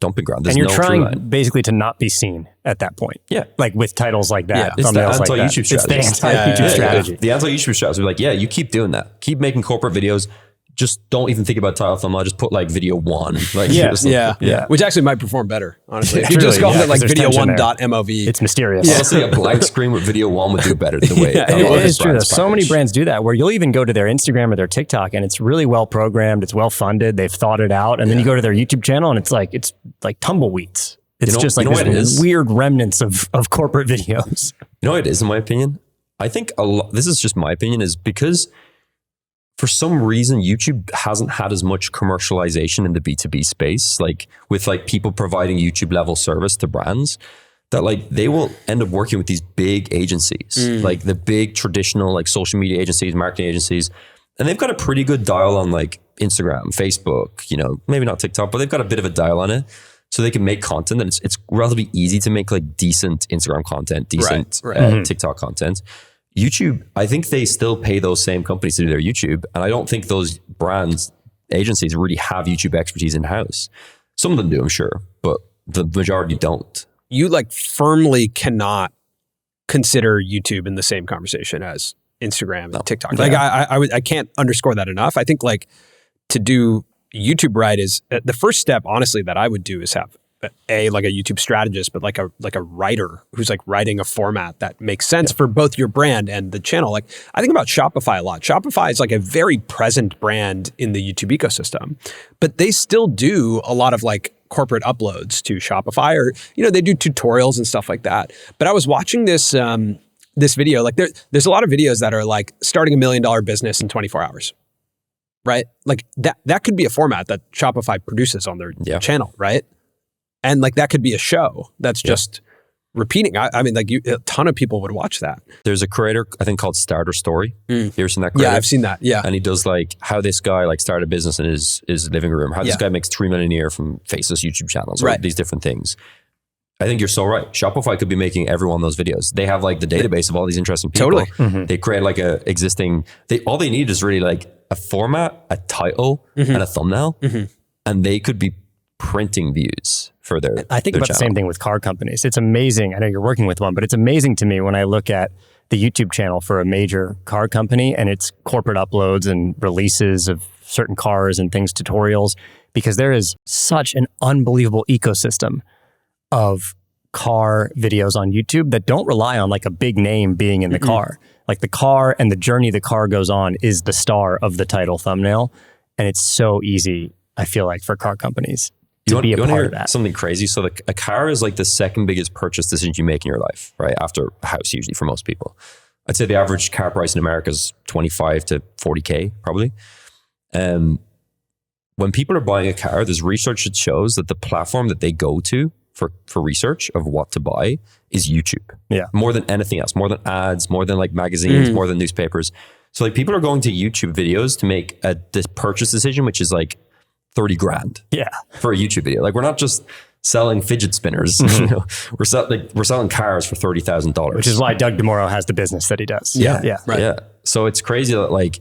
dumping ground. There's and you're no trying basically to not be seen at that point. Yeah. Like with titles like that. It's the anti-YouTube strategy. It's the anti-YouTube strategy. The anti-YouTube strategy. Like, you keep doing that. Keep making corporate videos. Just don't even think about title thumbnail. Just put like video one. Like, which actually might perform better, honestly. If you just go to like video1.mov. It's mysterious. Honestly, a blank screen with video one would do better the way it is true. So many brands do that, where you'll even go to their Instagram or their TikTok and it's really well programmed, it's well funded, they've thought it out, and then you go to their YouTube channel and it's like tumbleweeds. It's just like this weird remnants of corporate videos. You know what it is, in my opinion? I think this is just my opinion, is because for some reason, YouTube hasn't had as much commercialization in the B2B space, like with like people providing YouTube level service to brands, that like they will end up working with these big agencies, like the big traditional like social media agencies, marketing agencies, and they've got a pretty good dial on like Instagram, Facebook, maybe not TikTok, but they've got a bit of a dial on it. So they can make content, and it's relatively easy to make like decent Instagram content, decent TikTok content. YouTube, I think they still pay those same companies to do their YouTube. And I don't think those brands, agencies really have YouTube expertise in-house. Some of them do, I'm sure, but the majority don't. You like firmly cannot consider YouTube in the same conversation as Instagram and TikTok. Like I can't underscore that enough. I think like to do YouTube right is the first step, honestly, that I would do is have like a YouTube strategist, but like a writer who's like writing a format that makes sense for both your brand and the channel. Like I think about Shopify a lot. Shopify is like a very present brand in the YouTube ecosystem, but they still do a lot of like corporate uploads to Shopify, or they do tutorials and stuff like that. But I was watching this this video. Like there's a lot of videos that are like starting $1 million business in 24 hours. Right? Like that could be a format that Shopify produces on their channel, right? And like that could be a show that's just repeating. I mean, like a ton of people would watch that. There's a creator, I think, called Starter Story. You ever seen that creator? Yeah, I've seen that. Yeah. And he does like how this guy like started a business in his living room, how this guy makes $3 million a year from faceless YouTube channels, right? These different things. I think you're so right. Shopify could be making every one of those videos. They have like the database of all these interesting people. Totally. Mm-hmm. They create like a existing, all they need is really like a format, a title, and a thumbnail. And they could be printing views for their I think their about channel. the same thing with car companies. It's amazing. I know you're working with one, but it's amazing to me when I look at the YouTube channel for a major car company and its corporate uploads and releases of certain cars and things, tutorials, because there is such an unbelievable ecosystem of car videos on YouTube that don't rely on like a big name being in the car. Like the car and the journey the car goes on is the star of the title thumbnail. And it's so easy, I feel like, for car companies to be a part of that. Something crazy. So a car is like the second biggest purchase decision you make in your life, right? After a house, usually for most people. I'd say the average car price in America is 25 to 40K probably. When people are buying a car, there's research that shows that the platform that they go to for research of what to buy is YouTube. Yeah. More than anything else, more than ads, more than like magazines, more than newspapers. So like people are going to YouTube videos to make this purchase decision, which is like 30 grand for a YouTube video. Like we're not just selling fidget spinners. We're selling cars for $30,000. Which is why Doug DeMoro has the business that he does. Yeah. So it's crazy that like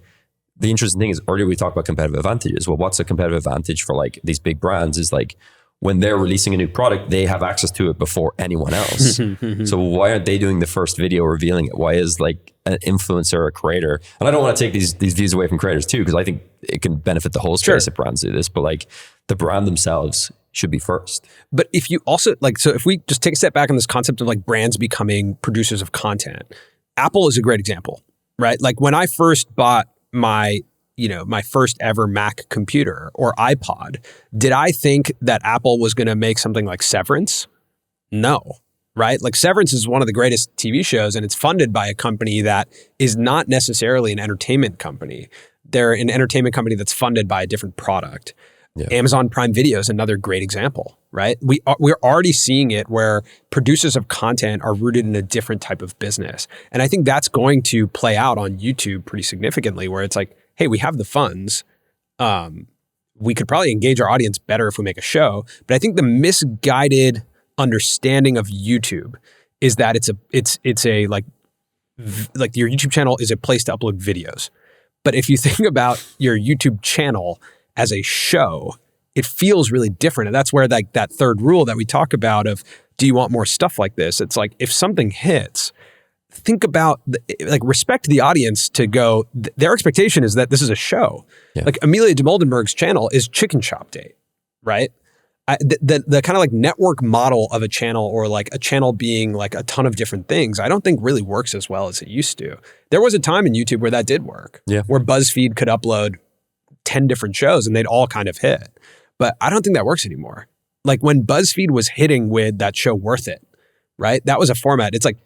the interesting thing is earlier we talked about competitive advantages. Well, what's a competitive advantage for like these big brands is like when they're releasing a new product, they have access to it before anyone else. So why aren't they doing the first video revealing it? Why is like an influencer or a creator? And I don't want to take these views away from creators too, because I think it can benefit the whole space if brands do this, but like the brand themselves should be first. But if you also like, so if we just take a step back on this concept of like brands becoming producers of content, Apple is a great example, right? Like when I first bought my first ever Mac computer or iPod, did I think that Apple was going to make something like Severance? No, right? Like Severance is one of the greatest TV shows and it's funded by a company that is not necessarily an entertainment company. They're an entertainment company that's funded by a different product. Yeah. Amazon Prime Video is another great example, right? We're already seeing it where producers of content are rooted in a different type of business. And I think that's going to play out on YouTube pretty significantly, where it's like, hey, we have the funds. We could probably engage our audience better if we make a show. But I think the misguided understanding of YouTube is that it's a like like your YouTube channel is a place to upload videos. But if you think about your YouTube channel as a show, it feels really different. And that's where like that third rule that we talk about of, do you want more stuff like this? It's like, if something hits, think about, like, respect the audience to go, their expectation is that this is a show. Yeah. Like Amelia de Moldenberg's channel is Chicken Shop Date, right? The kind of like network model of a channel, or like a channel being like a ton of different things, I don't think really works as well as it used to. There was a time in YouTube where that did work, where BuzzFeed could upload 10 different shows and they'd all kind of hit. But I don't think that works anymore. Like when BuzzFeed was hitting with that show Worth It, right? That was a format. It's like,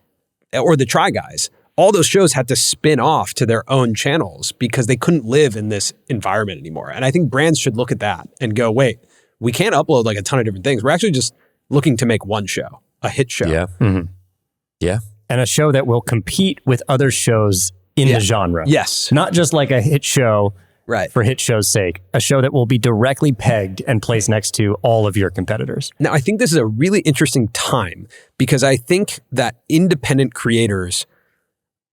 or the Try Guys, all those shows had to spin off to their own channels because they couldn't live in this environment anymore. And I think brands should look at that and go, wait, we can't upload like a ton of different things. We're actually just looking to make one show, a hit show. Yeah. Mm-hmm. Yeah. And a show that will compete with other shows in the genre. Yes. Not just like a hit show for hit show's sake. A show that will be directly pegged and placed next to all of your competitors. Now, I think this is a really interesting time because I think that independent creators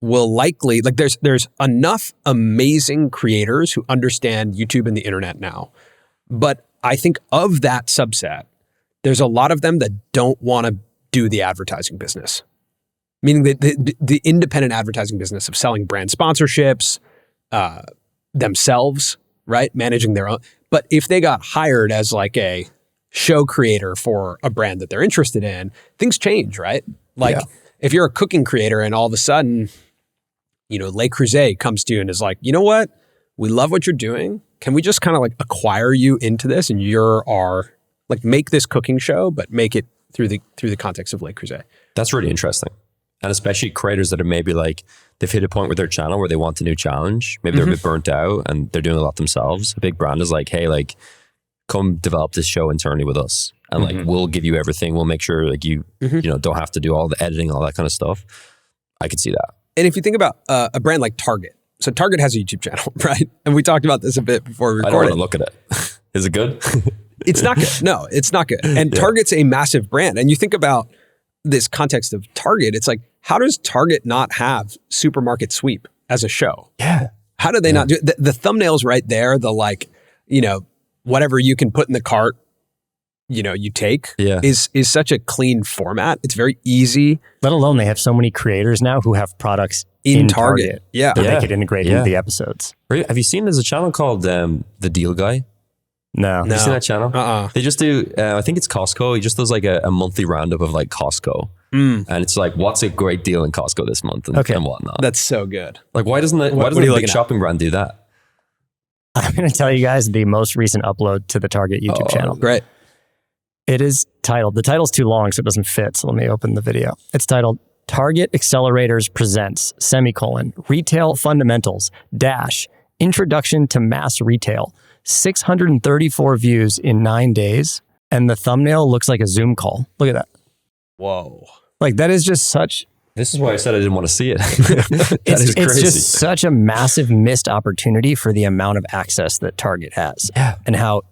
will likely, like there's enough amazing creators who understand YouTube and the internet now. But I think of that subset, there's a lot of them that don't want to do the advertising business, meaning the independent advertising business of selling brand sponsorships themselves, right? Managing their own. But if they got hired as like a show creator for a brand that they're interested in, things change, right? Like if you're a cooking creator and all of a sudden, you know, Le Creuset comes to you and is like, you know what? We love what you're doing. Can we just kind of like acquire you into this, and you're our, like, make this cooking show, but make it through the context of Le Creuset? That's really interesting. And especially creators that are maybe like, they've hit a point with their channel where they want a new challenge. Maybe they're a bit burnt out and they're doing a lot themselves. A big brand is like, hey, like, come develop this show internally with us. And like, we'll give you everything. We'll make sure like you know, don't have to do all the editing, all that kind of stuff. I could see that. And if you think about a brand like Target, so Target has a YouTube channel, right? And we talked about this a bit before we recorded. I don't want to look at it. Is it good? It's not good. No, it's not good. And Target's a massive brand. And you think about this context of Target, it's like, how does Target not have Supermarket Sweep as a show? Yeah. How do they not do it? The thumbnails right there, the like, you know, whatever you can put in the cart, you know, you take is such a clean format. It's very easy. Let alone they have so many creators now who have products in Target that they could integrate into the episodes. Have you seen there's a channel called The Deal Guy? No. Have you seen that channel? They just do, I think it's Costco. He just does like a monthly roundup of like Costco. And it's like, what's a great deal in Costco this month and whatnot. That's so good. Like, why doesn't a big shopping brand do that? I'm going to tell you guys the most recent upload to the Target YouTube channel. Great. It is titled, the title's too long, so it doesn't fit. So let me open the video. It's titled, Target Accelerators Presents, Retail Fundamentals, Introduction to Mass Retail. 634 views in 9 days. And the thumbnail looks like a Zoom call. Look at that. Whoa. Like, that is just such... This is why I said I didn't want to see it. It's crazy. It's just such a massive missed opportunity for the amount of access that Target has. Yeah. And how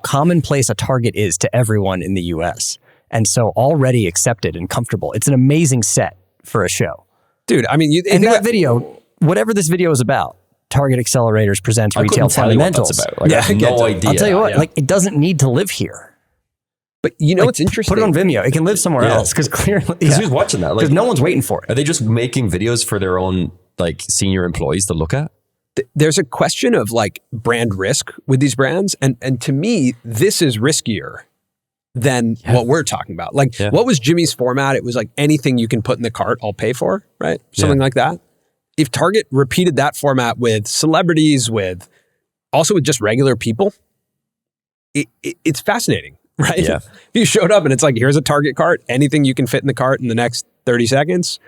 commonplace a Target is to everyone in the US. And so already accepted and comfortable. It's an amazing set for a show. Dude, I mean... And that video, whatever this video is about, Target Accelerators Presents Retail Fundamentals. Like, I have no idea. I'll tell you what, like, it doesn't need to live here. But you know what's interesting? Put it on Vimeo. It can live somewhere else because clearly... Because who's watching that? Because no one's waiting for it. Are they just making videos for their own like senior employees to look at? There's a question of like brand risk with these brands. And to me, this is riskier than what we're talking about. Like what was Jimmy's format? It was like anything you can put in the cart, I'll pay for, right? Something like that. If Target repeated that format with celebrities, also with just regular people, it's fascinating, right? Yeah. If you showed up and it's like, here's a Target cart, anything you can fit in the cart in the next 30 seconds,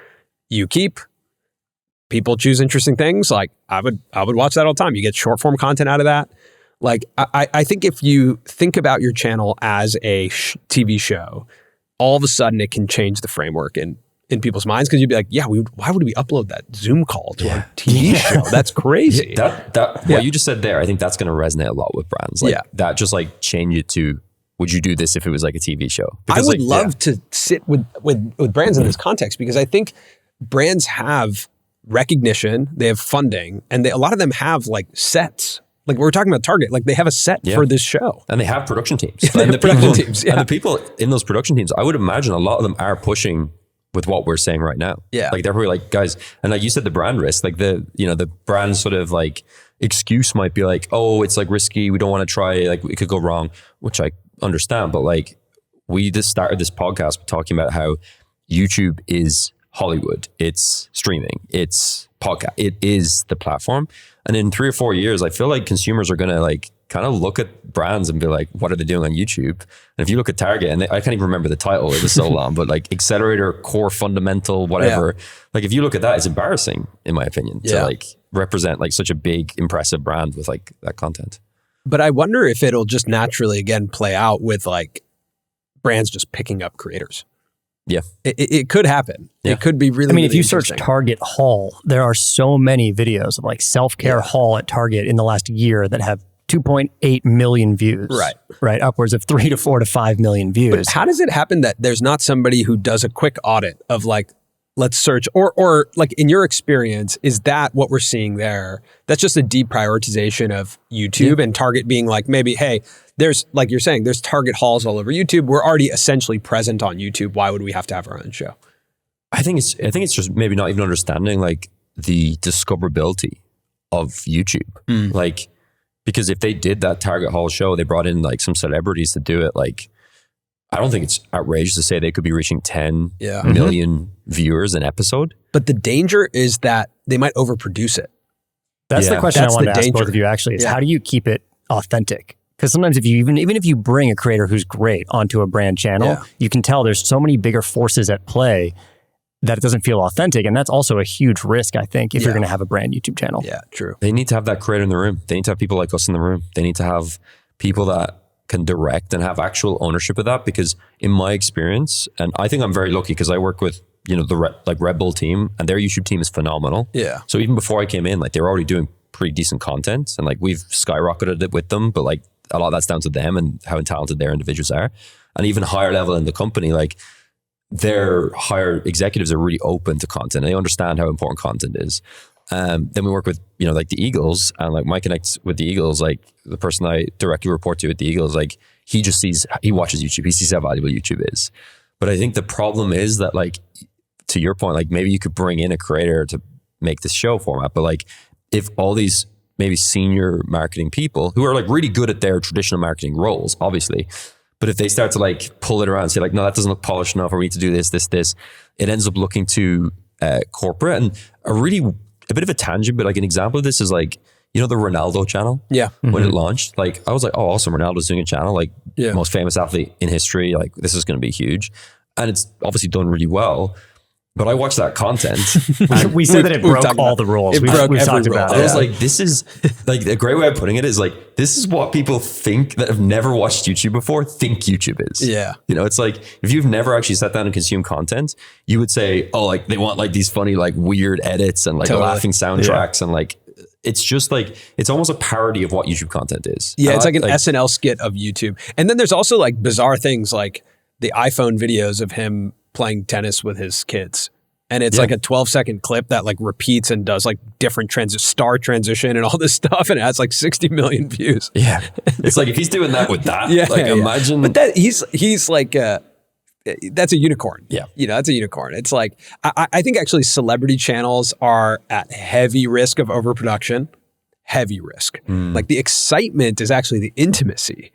you keep. People choose interesting things. Like I would watch that all the time. You get short form content out of that. Like I think if you think about your channel as a TV show, all of a sudden it can change the framework in people's minds, because you'd be like, why would we upload that Zoom call to our TV show? That's crazy. What you just said there, I think that's going to resonate a lot with brands. Like that just like change it to, would you do this if it was like a TV show? Because I would love to sit with brands in this context, because I think brands have recognition, they have funding, and a lot of them have like sets. Like we're talking about Target, like they have a set for this show. And they have production teams. And the people in those production teams, I would imagine a lot of them are pushing with what we're saying right now. Yeah. Like they're probably like, guys, and like you said, the brand risk, like the brand sort of like excuse might be like, oh, it's like risky. We don't want to try, like it could go wrong, which I understand. But like we just started this podcast talking about how YouTube is Hollywood, it's streaming, it's podcast, it is the platform. And in 3 or 4 years, I feel like consumers are going to like kind of look at brands and be like, what are they doing on YouTube? And if you look at Target, and I can't even remember the title, it was so long, but like Accelerator, Core, Fundamental, whatever. Like if you look at that, it's embarrassing in my opinion to like represent like such a big, impressive brand with like that content. But I wonder if it'll just naturally again play out with like brands just picking up creators. Yeah. It could happen. Yeah. It could be really, I mean, really if you search Target haul, there are so many videos of like self-care haul at Target in the last year that have 2.8 million views. Right. Upwards of 3 to 4 to 5 million views. But how does it happen that there's not somebody who does a quick audit of like, let's search, or like in your experience, is that what we're seeing there? That's just a deprioritization of YouTube and Target being like, maybe, hey, there's, like you're saying, there's Target hauls all over YouTube. We're already essentially present on YouTube. Why would we have to have our own show? I think it's just maybe not even understanding like the discoverability of YouTube. Like, because if they did that Target haul show, they brought in like some celebrities to do it. Like, I don't think it's outrageous to say they could be reaching 10 million viewers an episode. But the danger is that they might overproduce it. That's the question I wanted to ask both of you actually, is how do you keep it authentic? Because sometimes if you even if you bring a creator who's great onto a brand channel, you can tell there's so many bigger forces at play that it doesn't feel authentic. And that's also a huge risk, I think, if you're going to have a brand YouTube channel. Yeah, true. They need to have that creator in the room. They need to have people like us in the room. They need to have people that can direct and have actual ownership of that. Because in my experience, and I think I'm very lucky because I work with, you know, the Red Bull team, and their YouTube team is phenomenal. Yeah. So even before I came in, like they were already doing pretty decent content, and like we've skyrocketed it with them, but like a lot of that's down to them and how talented their individuals are. And even higher level in the company, like their higher executives are really open to content. They understand how important content is. Then we work with, you know, like the Eagles, and like my connect with the Eagles, like the person I directly report to at the Eagles, like he watches YouTube. He sees how valuable YouTube is. But I think the problem is that, like, to your point, like maybe you could bring in a creator to make this show format, but like if all these maybe senior marketing people who are like really good at their traditional marketing roles, obviously, but if they start to like pull it around and say like, no, that doesn't look polished enough, or we need to do this, it ends up looking too corporate. And a bit of a tangent, but like an example of this is like, you know, the Ronaldo channel? Yeah. When it launched, like I was like, oh, awesome, Ronaldo's doing a channel, like most famous athlete in history, like this is going to be huge. And it's obviously done really well. But I watched that content. We said that it broke all the rules. We've talked about it. I was like, this is like a great way of putting it is like, this is what people think that have never watched YouTube before think YouTube is. Yeah. You know, it's like, if you've never actually sat down and consumed content, you would say, oh, like they want like these funny, like weird edits and like laughing soundtracks and like, it's just like, it's almost a parody of what YouTube content is. Yeah. It's like an SNL skit of YouTube. And then there's also like bizarre things like the iPhone videos of him playing tennis with his kids. And it's like a 12-second clip that like repeats and does like different star transition and all this stuff, and it has like 60 million views. Yeah. It's like if he's doing that with that, imagine. But that he's like that's a unicorn. Yeah. You know, that's a unicorn. It's like I think actually celebrity channels are at heavy risk of overproduction. Heavy risk. Like the excitement is actually the intimacy.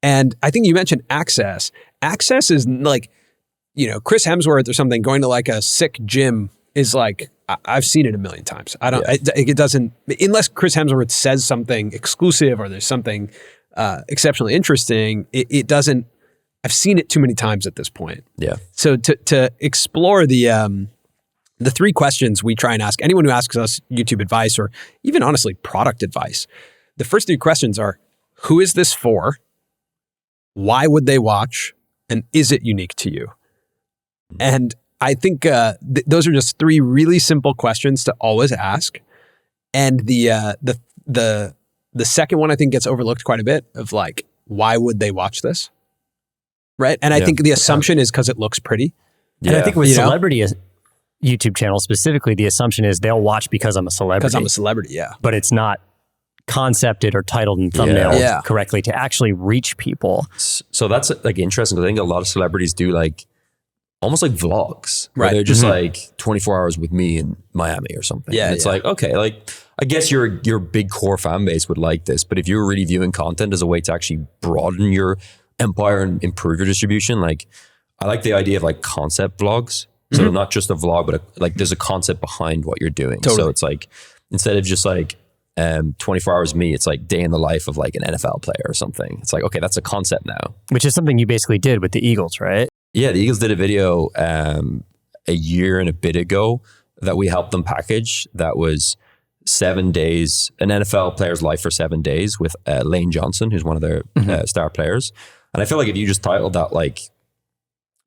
And I think you mentioned access. Access is like, you know, Chris Hemsworth or something going to like a sick gym is like, I've seen it a million times. It doesn't, unless Chris Hemsworth says something exclusive or there's something exceptionally interesting, it doesn't, I've seen it too many times at this point. Yeah. So to explore the 3 questions we try and ask anyone who asks us YouTube advice or even honestly product advice, the first 3 questions are, who is this for? Why would they watch? And is it unique to you? And I think those are just 3 really simple questions to always ask. And the second one I think gets overlooked quite a bit of like, why would they watch this? Right? And I think the assumption is because it looks pretty. And I think with celebrity, YouTube channel specifically, the assumption is they'll watch because I'm a celebrity. Because I'm a celebrity, yeah. But it's not concepted or titled and thumbnailed correctly to actually reach people. So that's like interesting, because I think a lot of celebrities do like almost like vlogs, where they're just like 24 hours with me in Miami or something. Yeah, and it's like, okay, like I guess your big core fan base would like this, but if you're really viewing content as a way to actually broaden your empire and improve your distribution, like I like the idea of like concept vlogs. So not just a vlog, but like there's a concept behind what you're doing. Totally. So it's like, instead of just like 24 hours me, it's like day in the life of like an NFL player or something. It's like, okay, that's a concept now. Which is something you basically did with the Eagles, right? Yeah, the Eagles did a video a year and a bit ago that we helped them package. That was 7 days, an NFL player's life for 7 days with Lane Johnson, who's one of their star players. And I feel like if you just titled that like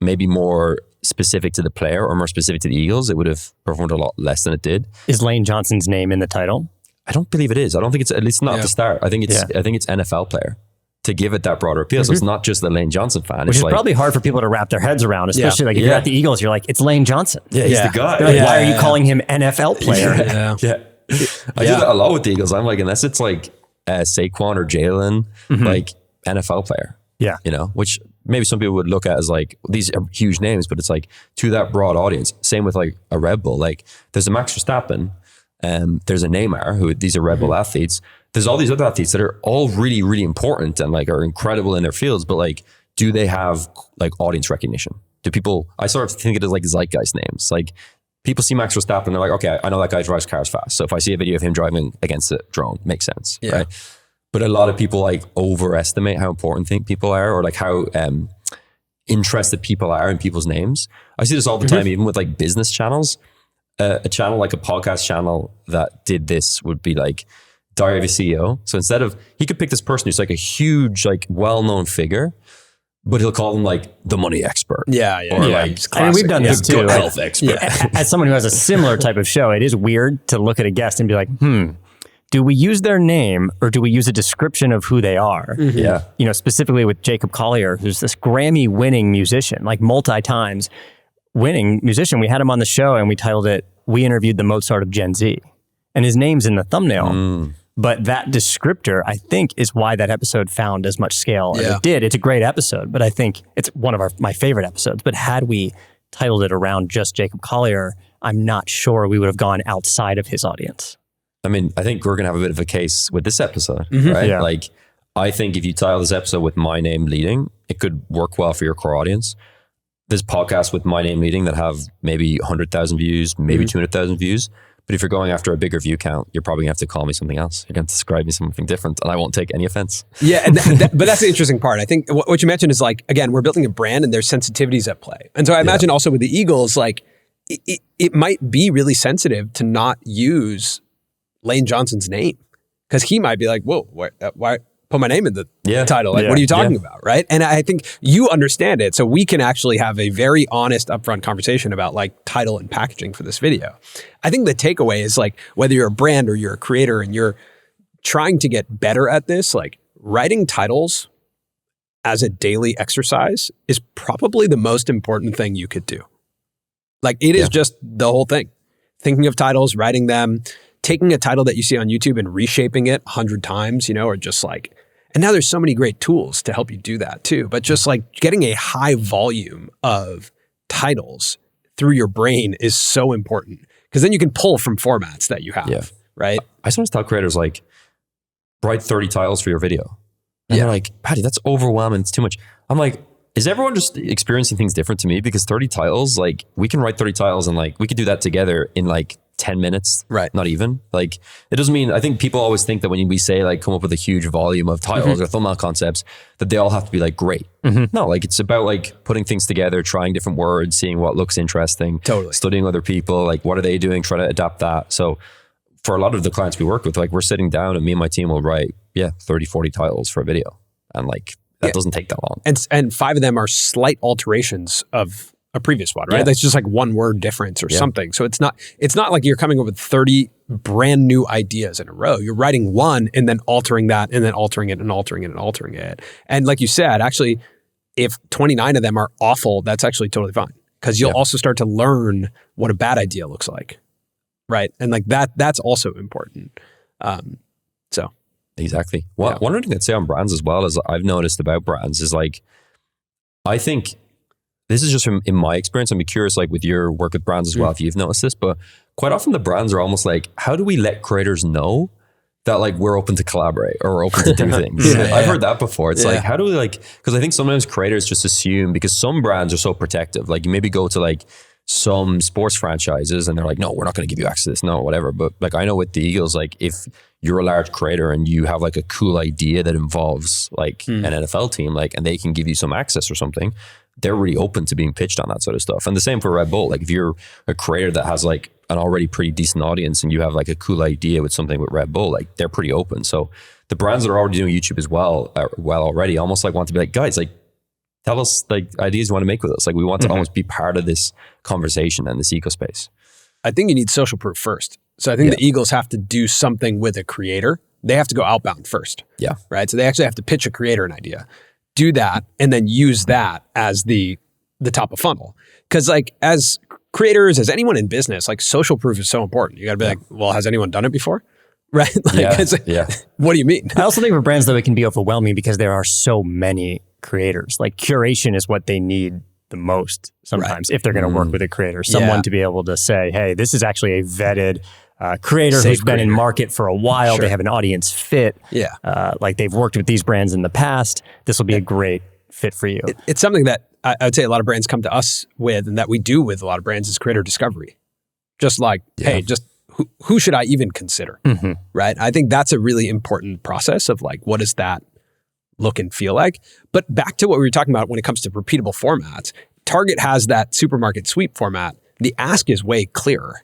maybe more specific to the player or more specific to the Eagles, it would have performed a lot less than it did. Is Lane Johnson's name in the title? I don't believe it is. I don't think it's, at least not at the start. I think it's NFL player, to give it that broader appeal. So it's not just the Lane Johnson fan. Which it's is like, probably hard for people to wrap their heads around, especially like if you're at the Eagles, you're like, it's Lane Johnson. Yeah, he's the guy. They're like, why are you calling him NFL player? I do that a lot with the Eagles. I'm like, unless it's like Saquon or Jalen, like NFL player. Yeah. You know, which maybe some people would look at as like, these are huge names, but it's like to that broad audience. Same with like a Red Bull. Like there's a Max Verstappen, there's a Neymar, who these are Red Bull athletes. There's all these other athletes that are all really, really important and like are incredible in their fields, but like, do they have like audience recognition? Do people, I sort of think it as like zeitgeist names. Like people see Max Verstappen, they're like, okay, I know that guy drives cars fast. So if I see a video of him driving against a drone, makes sense, right? But a lot of people like overestimate how important people are, or like how interested people are in people's names. I see this all the time, even with like business channels. A channel like a podcast channel that did this would be like Diary of a CEO. So instead of, he could pick this person who's like a huge, like well-known figure, but he'll call them like the money expert. Or like, I mean, we've done this too. Health expert. As someone who has a similar type of show, it is weird to look at a guest and be like, do we use their name or do we use a description of who they are? Yeah. You know, specifically with Jacob Collier, who's this Grammy-winning musician, like multi-times winning musician. We had him on the show and we titled it, We Interviewed the Mozart of Gen Z. And his name's in the thumbnail. But that descriptor, I think, is why that episode found as much scale as it did. It's a great episode, but I think it's one of my favorite episodes. But had we titled it around just Jacob Collier, I'm not sure we would have gone outside of his audience. I mean, I think we're going to have a bit of a case with this episode, right? Yeah. Like, I think if you title this episode with my name leading, it could work well for your core audience. There's podcasts with my name leading that have maybe 100,000 views, maybe 200,000 views. But if you're going after a bigger view count, you're probably going to have to call me something else. You're going to describe me something different, and I won't take any offense. Yeah, and but that's the interesting part. I think what you mentioned is like, again, we're building a brand and there's sensitivities at play. And so I imagine also with the Eagles, like it might be really sensitive to not use Lane Johnson's name, because he might be like, whoa, why put my name in the title? Like, what are you talking about, right? And I think you understand it, so we can actually have a very honest, upfront conversation about like title and packaging for this video. I think the takeaway is like, whether you're a brand or you're a creator and you're trying to get better at this, like writing titles as a daily exercise is probably the most important thing you could do. Like it is just the whole thing. Thinking of titles, writing them, taking a title that you see on YouTube and reshaping it 100 times, you know, or just like, and now there's so many great tools to help you do that too. But just like getting a high volume of titles through your brain is so important, because then you can pull from formats that you have, right? I sometimes tell creators like, write 30 titles for your video. And they're like, Paddy, that's overwhelming. It's too much. I'm like, is everyone just experiencing things different to me? Because 30 titles, like we can write 30 titles and like we could do that together in like 10 minutes, right? Not even. Like it doesn't mean, I think people always think that when we say like come up with a huge volume of titles or thumbnail concepts, that they all have to be like great. No, like it's about like putting things together, trying different words, seeing what looks interesting, studying other people, like what are they doing, try to adapt that. So for a lot of the clients we work with, like we're sitting down and me and my team will write 30, 40 titles for a video, and like that doesn't take that long. And 5 of them are slight alterations of a previous one, right? That's just like one word difference or something. So it's not like you're coming up with 30 brand new ideas in a row. You're writing one and then altering that and then altering it and altering it and altering it. And like you said, actually, if 29 of them are awful, that's actually totally fine, because you'll also start to learn what a bad idea looks like, right? And like that's also important. So exactly. One other thing I'd say on brands as well is I've noticed about brands is like, I think this is just from in my experience. I'm curious, like with your work with brands as well, if you've noticed this, but quite often the brands are almost like, how do we let creators know that like we're open to collaborate or we're open to do things? I've heard that before. It's like, how do we like, because I think sometimes creators just assume, because some brands are so protective, like you maybe go to like some sports franchises and they're like, no, we're not going to give you access to this, no, whatever. But like I know with the Eagles, like if you're a large creator and you have like a cool idea that involves like an NFL team, like, and they can give you some access or something, they're really open to being pitched on that sort of stuff. And the same for Red Bull. Like if you're a creator that has like an already pretty decent audience and you have like a cool idea with something with Red Bull, like they're pretty open. So the brands that are already doing YouTube as well already almost like want to be like, guys, like tell us like ideas you want to make with us. Like we want to almost be part of this conversation and this ecospace. I think you need social proof first. So I think the Eagles have to do something with a creator. They have to go outbound first. Yeah. Right. So they actually have to pitch a creator an idea, do that, and then use that as the top of funnel. Because like as creators, as anyone in business, like social proof is so important. You got to be like, well, has anyone done it before? Right? Like, what do you mean? I also think for brands though, it can be overwhelming because there are so many creators. Like curation is what they need the most sometimes if they're going to work with a creator. Someone to be able to say, hey, this is actually a vetted creator who's been in market for a while. They have an audience fit. Like they've worked with these brands in the past. This will be a great fit for you. It's something that I would say a lot of brands come to us with, and that we do with a lot of brands, is creator discovery. Just like, hey, just who should I even consider? Right? I think that's a really important process of like, what does that look and feel like? But back to what we were talking about when it comes to repeatable formats, Target has that supermarket sweep format. The ask is way clearer.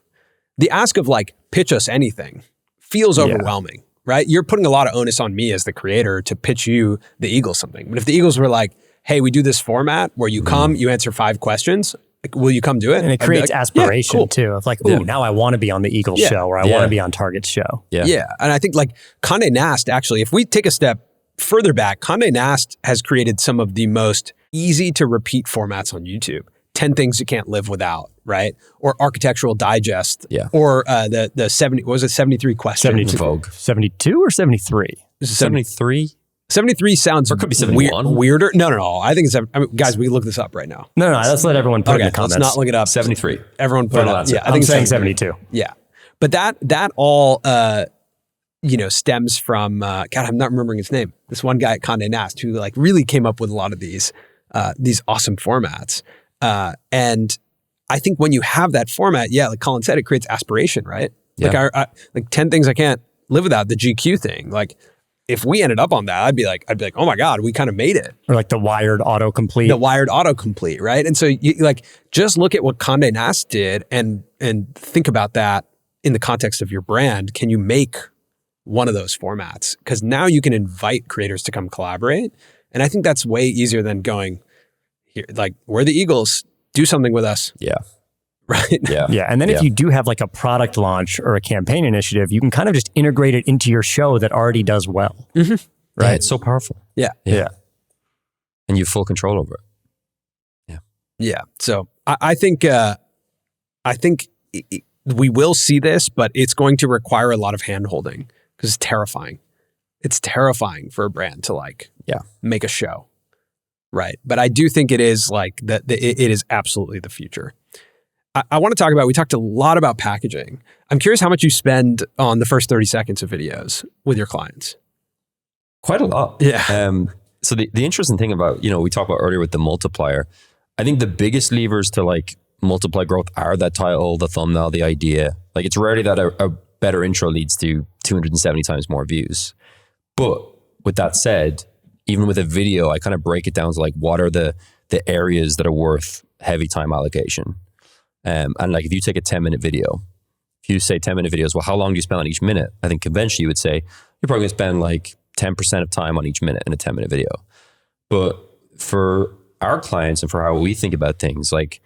The ask of like, pitch us anything feels overwhelming, right? You're putting a lot of onus on me as the creator to pitch you the Eagles something. But if the Eagles were like, hey, we do this format where you come, you answer 5 questions, like, will you come do it? And it creates aspiration too of like, ooh, now I want to be on the Eagles show, or I want to be on Target's show. Yeah. And I think like Condé Nast, actually, if we take a step further back, Condé Nast has created some of the most easy to repeat formats on YouTube. 10 Things You Can't Live Without, right? Or Architectural Digest. Or the 70, what was it, 73 questions? 72 or 73? 73? 73 sounds, or could be 71. Weirder. No. I think it's, I mean, guys, we look this up right now. No, let's let everyone put it in the comments. Let's not look it up. 73. Everyone put it up. Yeah, I think saying 72. Yeah. But that all, stems from, God, I'm not remembering his name. This one guy at Condé Nast who like really came up with a lot of these awesome formats. And I think when you have that format, like Colin said, it creates aspiration, right? Like like 10 Things I Can't Live Without, the GQ thing. Like if we ended up on that, I'd be like, oh my God, we kind of made it. Or like the wired autocomplete. Right? And so you like just look at what Condé Nast did and think about that in the context of your brand. Can you make one of those formats? Because now you can invite creators to come collaborate. And I think that's way easier than going here, like, we're the Eagles, do something with us. Right? Yeah. And then if you do have like a product launch or a campaign initiative, you can kind of just integrate it into your show that already does well. Right? Yeah, it's so powerful. Yeah. And you have full control over it. Yeah. So I think we will see this, but it's going to require a lot of hand-holding because it's terrifying. It's terrifying for a brand to like make a show. Right. But I do think it is like it is absolutely the future. I want to talk about, we talked a lot about packaging. I'm curious how much you spend on the first 30 seconds of videos with your clients. Quite a lot. Yeah. So the interesting thing about, we talked about earlier with the multiplier, I think the biggest levers to like multiply growth are that title, the thumbnail, the idea. Like it's rarely that a better intro leads to 270 times more views. But with that said, even with a video, I kind of break it down to like, what are the areas that are worth heavy time allocation? And like, if you take a 10-minute video, if you say 10-minute videos, well, how long do you spend on each minute? I think conventionally you would say, you're probably gonna spend like 10% of time on each minute in a 10-minute video. But for our clients and for how we think about things, like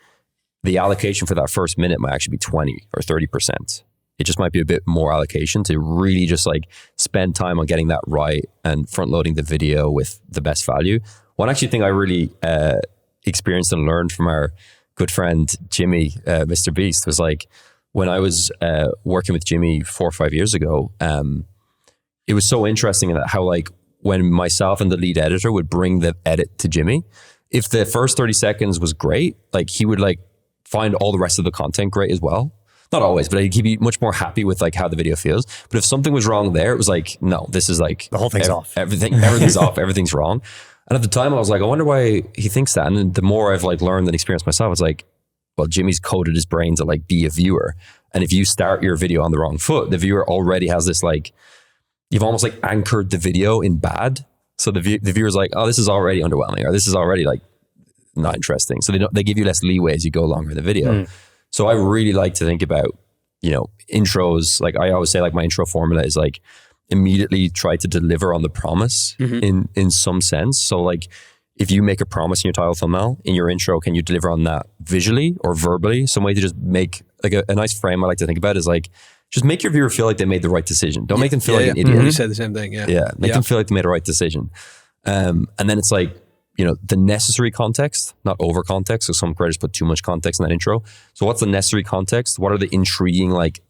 the allocation for that first minute might actually be 20 or 30%. It just might be a bit more allocation to really just like spend time on getting that right and front loading the video with the best value. One actually thing I really experienced and learned from our good friend Jimmy, Mr. Beast, was like, when I was working with Jimmy 4 or 5 years ago, it was so interesting in that how like when myself and the lead editor would bring the edit to Jimmy, if the first 30 seconds was great, like he would like find all the rest of the content great as well. Not always, but he'd be much more happy with like how the video feels. But if something was wrong there, it was like, no, this is like the whole thing's off. Everything's off. Everything's wrong. And at the time I was like, I wonder why he thinks that. And then the more I've like learned and experienced myself, it's like, well, Jimmy's coded his brain to like be a viewer. And if you start your video on the wrong foot, the viewer already has this like, you've almost like anchored the video in bad. So the viewer's like, oh, this is already underwhelming, or this is already like not interesting. So they give you less leeway as you go along in the video. So I really like to think about, you know, intros. Like I always say, like my intro formula is like immediately try to deliver on the promise in some sense. So like if you make a promise in your title thumbnail, in your intro, can you deliver on that visually or verbally? Some way to just make like a nice frame I like to think about is like, just make your viewer feel like they made the right decision. Don't make them feel like an idiot. You said the same thing. Yeah. Make them feel like they made the right decision. And then it's like, you know, the necessary context, not over context. So some creators put too much context in that intro. So what's the necessary context? What are the intriguing like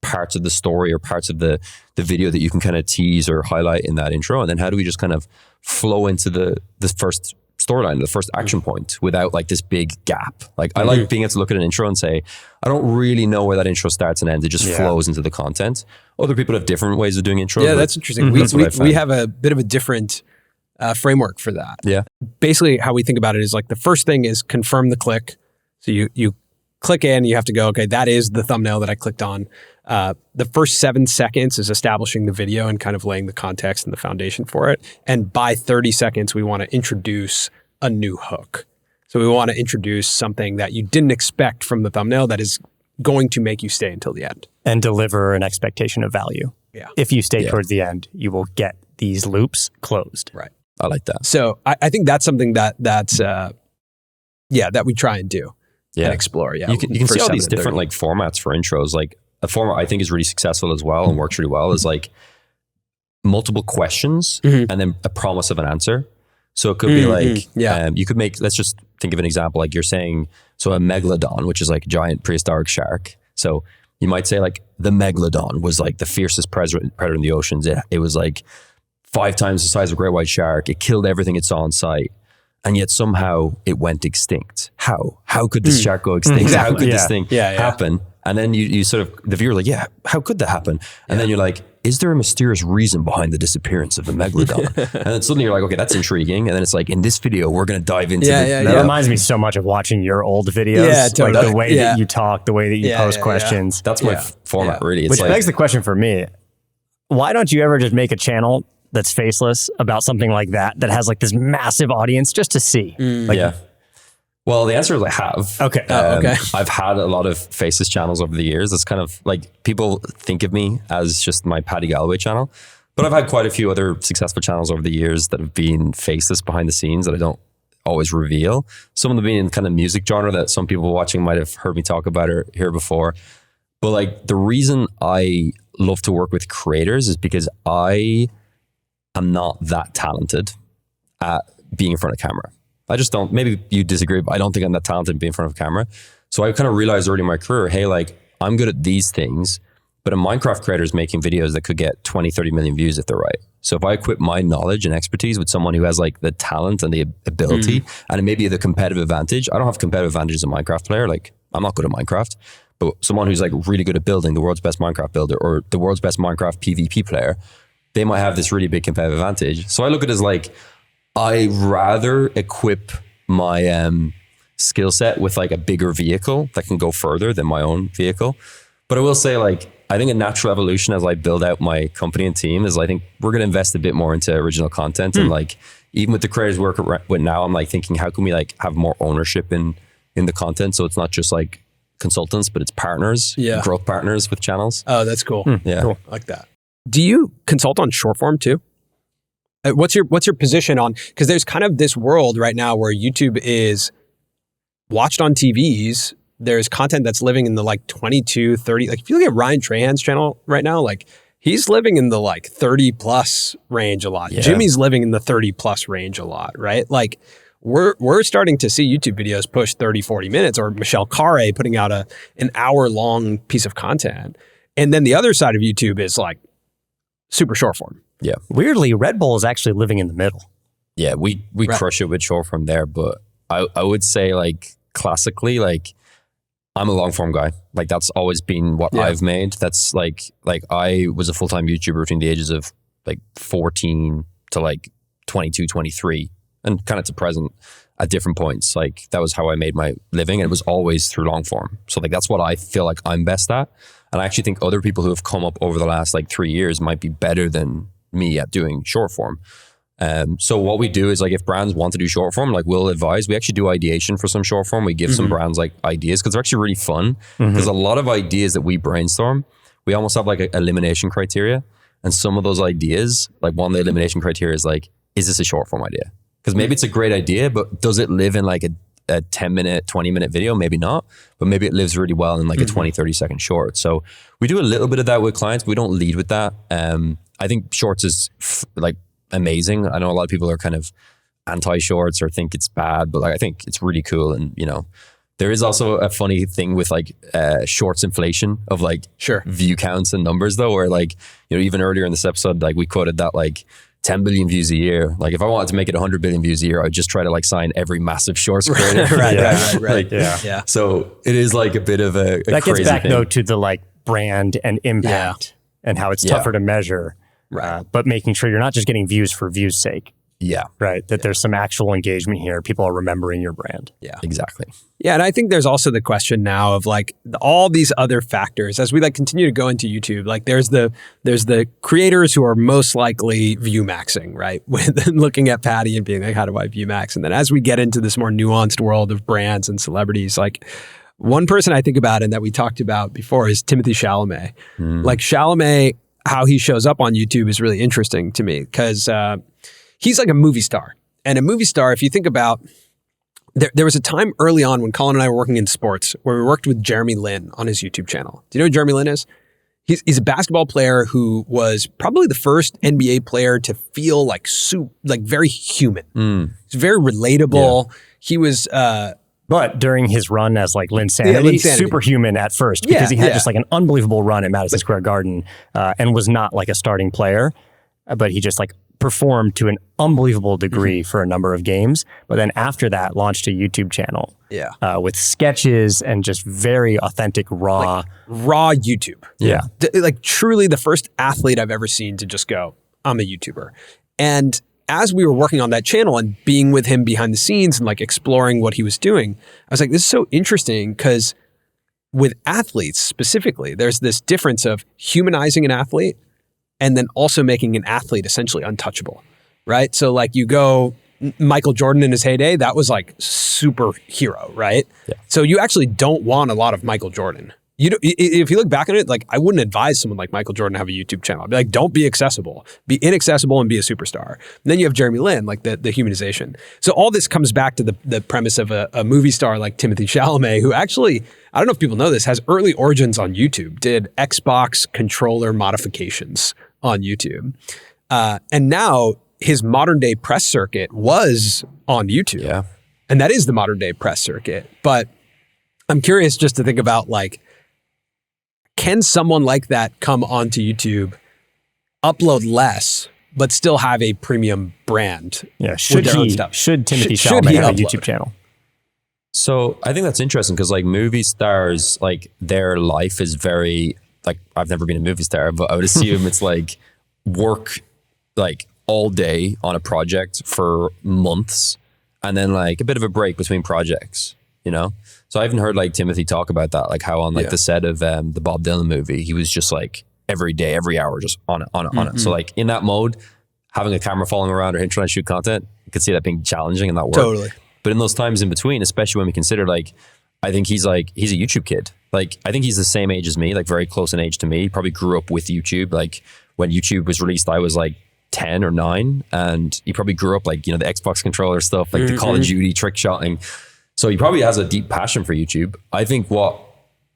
parts of the story or parts of the video that you can kind of tease or highlight in that intro? And then how do we just kind of flow into the first storyline, the first action point without like this big gap? Like I like being able to look at an intro and say, I don't really know where that intro starts and ends. It just flows into the content. Other people have different ways of doing intros. Yeah, that's interesting. We have a bit of a different framework for that. Yeah. Basically how we think about it is like the first thing is confirm the click. So you click in, you have to go, okay, that is the thumbnail that I clicked on. The first 7 seconds is establishing the video and kind of laying the context and the foundation for it. And by 30 seconds, we want to introduce a new hook. So we want to introduce something that you didn't expect from the thumbnail that is going to make you stay until the end. And deliver an expectation of value. Yeah. If you stay towards the end, you will get these loops closed. Right. I like that. So I think that's something that we try and do and explore. Yeah. You can see all these different like formats for intros. Like a format I think is really successful as well and works really well is like multiple questions and then a promise of an answer. So it could be like, you could make, let's just think of an example. Like you're saying, so a megalodon, which is like a giant prehistoric shark. So you might say like the megalodon was like the fiercest predator in the oceans. It was like 5 times the size of a great white shark. It killed everything it saw in sight. And yet somehow it went extinct. How could this shark go extinct? Exactly. How could this thing happen? And then you sort of, the viewer like, how could that happen? And then you're like, is there a mysterious reason behind the disappearance of the megalodon? And then suddenly you're like, okay, that's intriguing. And then it's like, in this video, we're going to dive into That reminds me so much of watching your old videos. Yeah, totally. Like the way that you talk, the way that you post questions. That's my format, really. It's Which like, begs the question for me, why don't you ever just make a channel that's faceless about something like that has like this massive audience just to see? Well, the answer is I have. Okay. I've had a lot of faceless channels over the years. It's kind of like people think of me as just my Paddy Galloway channel, but I've had quite a few other successful channels over the years that have been faceless behind the scenes that I don't always reveal. Some of them being in kind of music genre that some people watching might have heard me talk about or hear before. But like the reason I love to work with creators is because I am not that talented at being in front of camera. I just don't, maybe you disagree, but I don't think I'm that talented at being in front of camera. So I kind of realized early in my career, hey, like I'm good at these things, but a Minecraft creator is making videos that could get 20, 30 million views if they're right. So if I equip my knowledge and expertise with someone who has like the talent and the ability and maybe the competitive advantage, I don't have competitive advantage as a Minecraft player. Like I'm not good at Minecraft, but someone who's like really good at building, the world's best Minecraft builder or the world's best Minecraft PvP player, they might have this really big competitive advantage. So I look at it as like, I rather equip my skill set with like a bigger vehicle that can go further than my own vehicle. But I will say like, I think a natural evolution as I build out my company and team is I think we're going to invest a bit more into original content. And like, even with the creators we work with now, I'm like thinking, how can we like have more ownership in the content? So it's not just like consultants, but it's partners, growth partners with channels. Oh, that's cool. Yeah. Cool. I like that. Do you consult on Shortform too? What's your position on, because there's kind of this world right now where YouTube is watched on TVs. There's content that's living in the like 22, 30, like if you look at Ryan Trahan's channel right now, like he's living in the like 30 plus range a lot. Yeah. Jimmy's living in the 30 plus range a lot, right? Like we're starting to see YouTube videos push 30, 40 minutes, or Michelle Carre putting out an hour-long piece of content. And then the other side of YouTube is like super short form. Yeah. Weirdly, Red Bull is actually living in the middle. Yeah, we crush it with short form there, but I would say like classically, like I'm a long form guy. Like that's always been what I've made. That's like I was a full-time YouTuber between the ages of like 14 to like 22, 23, and kind of to present at different points. Like that was how I made my living, and it was always through long form. So like that's what I feel like I'm best at. And I actually think other people who have come up over the last like 3 years might be better than me at doing short form. So what we do is like if brands want to do short form, like we'll advise, we actually do ideation for some short form. We give some brands like ideas because they're actually really fun. There's a lot of ideas that we brainstorm. We almost have like a elimination criteria. And some of those ideas, like one of the elimination criteria is like, is this a short form idea? Because maybe it's a great idea, but does it live in like a 10 minute, 20 minute video? Maybe not, but maybe it lives really well in like a 20, 30 second short. So we do a little bit of that with clients. We don't lead with that. I think shorts is like amazing. I know a lot of people are kind of anti-shorts or think it's bad, but like I think it's really cool. And you know, there is also a funny thing with like shorts inflation of like view counts and numbers though, where like, you know, even earlier in this episode, like we quoted that like 10 billion views a year. Like if I wanted to make it 100 billion views a year, I would just try to like sign every massive shorts creator. Right. Like, so it is like a bit of a that crazy gets back thing. though to the like brand and impact and how it's tougher to measure. But making sure you're not just getting views for views' sake. Yeah. Right. That there's some actual engagement here. People are remembering your brand. Yeah, exactly. Yeah. And I think there's also the question now of like all these other factors as we like continue to go into YouTube. Like there's the creators who are most likely view maxing, right? With looking at Paddy and being like, how do I view max? And then as we get into this more nuanced world of brands and celebrities, like one person I think about and that we talked about before is Timothée Chalamet. Like Chalamet, how he shows up on YouTube is really interesting to me because he's like a movie star. And a movie star, if you think about, there was a time early on when Colin and I were working in sports where we worked with Jeremy Lin on his YouTube channel. Do you know who Jeremy Lin is? He's a basketball player who was probably the first NBA player to feel like very human. He's very relatable. Yeah. He was... but during his run as like Linsanity, superhuman at first because he had just like an unbelievable run at Madison Square Garden and was not like a starting player, but he just like performed to an unbelievable degree for a number of games. But then after that, launched a YouTube channel with sketches and just very authentic, raw YouTube. Yeah. Like truly the first athlete I've ever seen to just go, I'm a YouTuber. And as we were working on that channel and being with him behind the scenes and like exploring what he was doing, I was like, this is so interesting because with athletes specifically, there's this difference of humanizing an athlete and then also making an athlete essentially untouchable, right? So like you go, Michael Jordan in his heyday, that was like superhero, right? Yeah. So you actually don't want a lot of Michael Jordan. If you look back on it, like I wouldn't advise someone like Michael Jordan to have a YouTube channel. I'd be like, don't be accessible, be inaccessible and be a superstar. And then you have Jeremy Lin, like the humanization. So all this comes back to the premise of a movie star like Timothée Chalamet, who actually, I don't know if people know this, has early origins on YouTube, did Xbox controller modifications on YouTube. And now his modern day press circuit was on YouTube. Yeah. And that is the modern day press circuit. But I'm curious just to think about like, can someone like that come onto YouTube, upload less, but still have a premium brand? Yeah. Should Timothée Chalamet have a YouTube channel? So I think that's interesting because like movie stars, like their life is very, like I've never been a movie star, but I would assume it's like work like all day on a project for months and then like a bit of a break between projects, you know? So I haven't heard like Timothée talk about that, like how on like the set of the Bob Dylan movie, he was just like every day, every hour, just on it. So like in that mode, having a camera following around or him trying to shoot content, you could see that being challenging and that work. Totally. But in those times in between, especially when we consider like, I think he's a YouTube kid. Like I think he's the same age as me, like very close in age to me. He probably grew up with YouTube. Like when YouTube was released, I was like 10 or 9 and he probably grew up like, you know, the Xbox controller stuff, like the Call of Duty trick shotting. So he probably has a deep passion for YouTube. I think what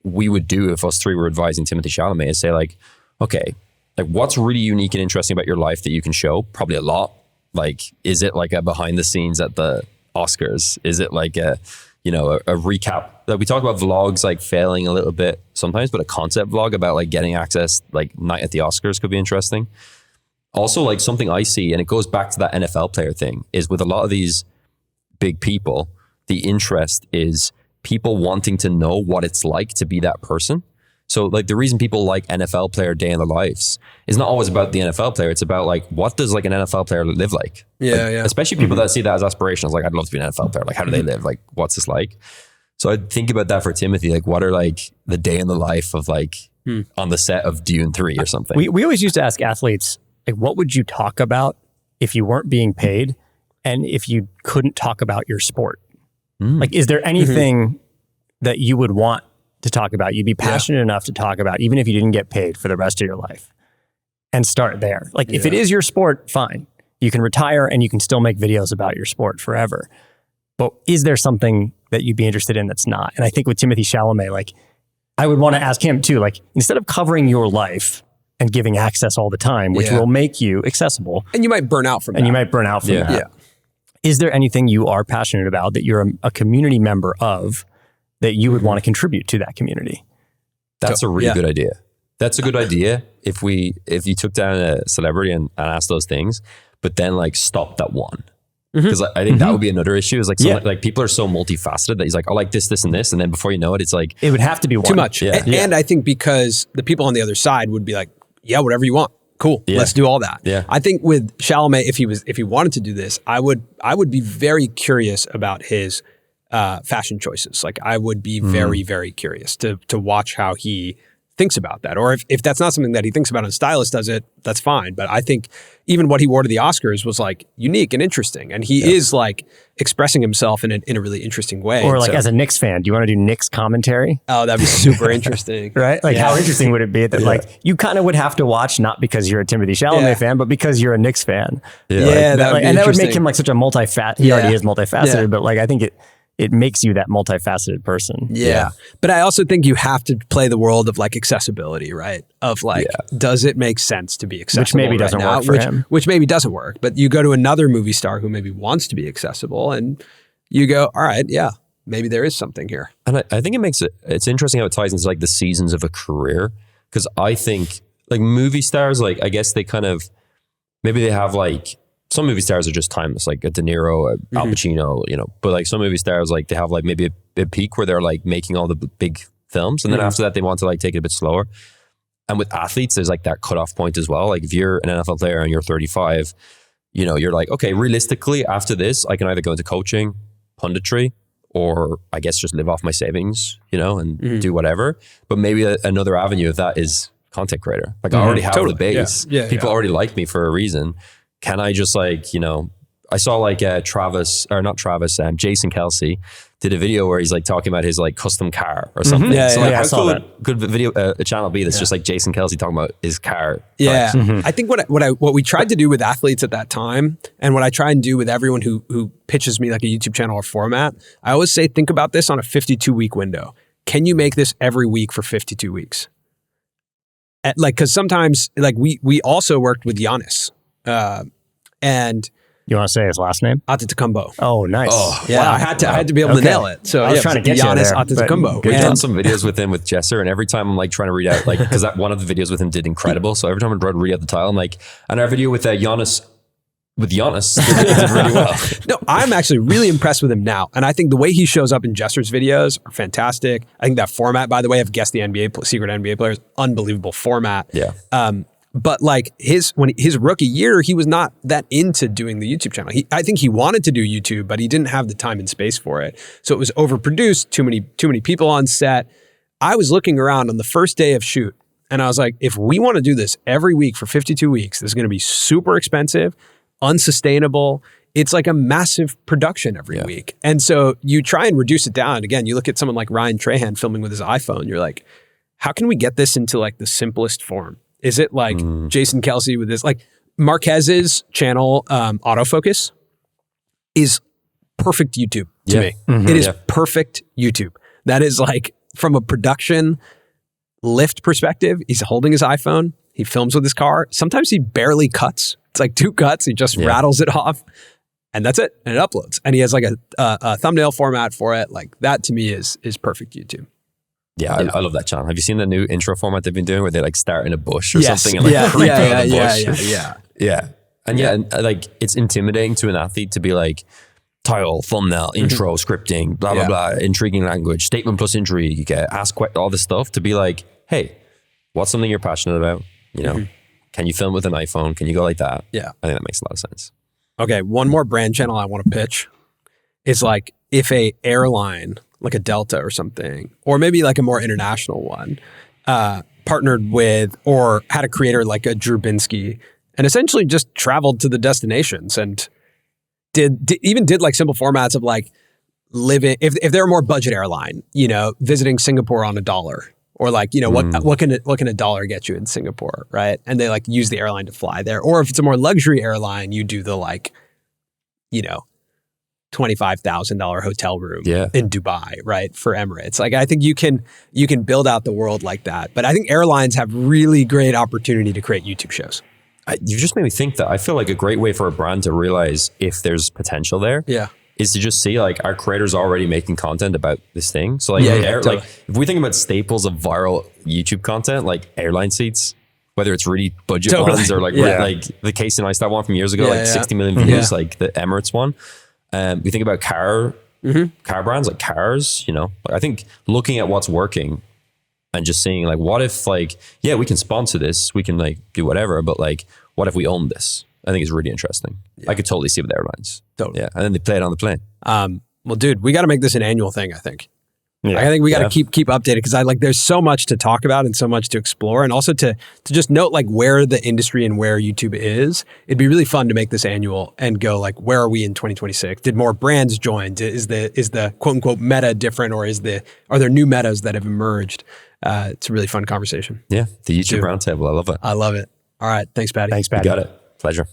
we would do if us three were advising Timothée Chalamet is say like, okay, like what's really unique and interesting about your life that you can show? Probably a lot. Like, is it like a behind the scenes at the Oscars? Is it like a recap? Like we talk about vlogs like failing a little bit sometimes, but a concept vlog about like getting access, like night at the Oscars could be interesting. Also, like something I see, and it goes back to that NFL player thing, is with a lot of these big people, the interest is people wanting to know what it's like to be that person. So like the reason people like NFL player day in the lives is not always about the NFL player. It's about like, what does like an NFL player live like? Yeah, Especially people that see that as aspirational. Like, I'd love to be an NFL player. Like, how do they live? Like, what's this like? So I think about that for Timothy. Like, what are like the day in the life of like on the set of Dune 3 or something? We always used to ask athletes, like, what would you talk about if you weren't being paid and if you couldn't talk about your sport? Like, is there anything that you would want to talk about, you'd be passionate enough to talk about, even if you didn't get paid for the rest of your life? And start there. Like, if it is your sport, fine. You can retire and you can still make videos about your sport forever. But is there something that you'd be interested in that's not? And I think with Timothy Chalamet, like, I would want to ask him too, like, instead of covering your life and giving access all the time, which will make you accessible. And you might burn out from that. And you might burn out from that. Yeah. Is there anything you are passionate about that you're a community member of that you would want to contribute to that community? That's a really good idea. That's a good idea if you took down a celebrity and asked those things, but then like stopped at one. Because I think that would be another issue is like, like people are so multifaceted that he's like, I like this, this, and this. And then before you know it, it's like, it would have to be one. Too much. And I think because the people on the other side would be like, yeah, whatever you want. Cool. Let's do all that. Yeah. I think with Chalamet, if he wanted to do this, I would be very curious about his fashion choices. Like, I would be very, very curious to watch how he thinks about that. Or if that's not something that he thinks about and a stylist does it, that's fine. But I think even what he wore to the Oscars was like unique and interesting. And he is like expressing himself in a really interesting way. Or like, as a Knicks fan, do you want to do Knicks commentary? Oh, that'd be super interesting. Right? Like, how interesting would it be that like you kind of would have to watch, not because you're a Timothy Chalamet fan, but because you're a Knicks fan. Yeah, and that would make him like such a multifaceted, he already is multifaceted, but like I think it makes you that multifaceted person. Yeah. But I also think you have to play the world of like accessibility, right? Of like, does it make sense to be accessible? Which maybe doesn't work for him. Which maybe doesn't work. But you go to another movie star who maybe wants to be accessible and you go, all right, maybe there is something here. And I think it's interesting how it ties into like the seasons of a career. Because I think like movie stars, like I guess they kind of, maybe they have like, some movie stars are just timeless, like a De Niro, Al Pacino, but like some movie stars, like they have like maybe a peak where they're like making all the big films. And then after that, they want to like take it a bit slower. And with athletes, there's like that cutoff point as well. Like if you're an NFL player and you're 35, you're like, okay, realistically after this, I can either go into coaching, punditry, or I guess just live off my savings, and do whatever. But maybe another avenue of that is content creator. Like I already have the base. People already like me for a reason. Can I just like, I saw like Jason Kelsey did a video where he's like talking about his like custom car or something. So like, how could a video a channel be that's just like Jason Kelsey talking about his car? Yeah. I think what we tried to do with athletes at that time, and what I try and do with everyone who pitches me like a YouTube channel or format, I always say, think about this on a 52-week window. Can you make this every week for 52 weeks? Because sometimes like we also worked with Giannis. And you want to say his last name? Antetokounmpo. Oh, nice. Oh, yeah. Wow. I had to be able to nail it. So I was trying to get Giannis you there. Antetokounmpo. We've done some videos with him with Jesser, and every time I'm like trying to read out, like, because that one of the videos with him did incredible. So every time I try to read out the title, I'm like, and our video with Giannis did really well. No, I'm actually really impressed with him now. And I think the way he shows up in Jesser's videos are fantastic. I think that format, by the way, of Guess the Secret NBA Players, unbelievable format. Yeah. But like his rookie year, he was not that into doing the YouTube channel. I think he wanted to do YouTube, but he didn't have the time and space for it. So it was overproduced, too many people on set. I was looking around on the first day of shoot, and I was like, if we want to do this every week for 52 weeks, this is going to be super expensive, unsustainable. It's like a massive production every week. And so you try and reduce it down. Again, you look at someone like Ryan Trahan filming with his iPhone, you're like, how can we get this into like the simplest form? Is it like Jason Kelsey with this? Like Marquez's channel, Autofocus, is perfect YouTube to me. It is perfect YouTube. That is like, from a production lift perspective, he's holding his iPhone. He films with his car. Sometimes he barely cuts. It's like 2 cuts. He just rattles it off. and that's it. And it uploads. And he has like a thumbnail format for it. Like that to me is perfect YouTube. Yeah, I love that channel. Have you seen the new intro format they've been doing where they like start in a bush or something and like creep out of the bush? Yeah. And like it's intimidating to an athlete to be like title, thumbnail, intro, scripting, blah, blah, blah, intriguing language, statement plus intrigue, ask all this stuff to be like, hey, what's something you're passionate about? You know, can you film with an iPhone? Can you go like that? Yeah. I think that makes a lot of sense. Okay, one more brand channel I want to pitch is like if a airline, like a Delta or something, or maybe like a more international one, partnered with or had a creator like a Drew Binsky and essentially just traveled to the destinations and did like simple formats of like living, if they're a more budget airline, you know, visiting Singapore on $1 or like, you know, what can a dollar get you in Singapore, right? And they like use the airline to fly there. Or if it's a more luxury airline, you do the like, you know, $25,000 hotel room in Dubai, right? For Emirates. Like, I think you can build out the world like that. But I think airlines have really great opportunity to create YouTube shows. You just made me think that I feel like a great way for a brand to realize if there's potential there is to just see like our creators already making content about this thing. So like, like if we think about staples of viral YouTube content, like airline seats, whether it's really budget ones or like like the Casey Neistat one from years ago, like 60 million views, like the Emirates one. We think about car brands like cars, you know, like I think looking at what's working and just seeing like, what if like, yeah, we can sponsor this, we can like do whatever, but like, what if we own this? I think it's really interesting. I could totally see with airlines. Totally. Yeah. And then they play it on the plane. Well, dude, we got to make this an annual thing, I think. Yeah. I think we got to keep updated because there's so much to talk about and so much to explore, and also to just note like where the industry and where YouTube is. It'd be really fun to make this annual and go like, where are we in 2026? Did more brands join? Is the quote unquote meta different, or are there new metas that have emerged? It's a really fun conversation. Yeah, the YouTube roundtable. I love it. I love it. All right, thanks, Paddy. Thanks, Paddy. You got it. Pleasure.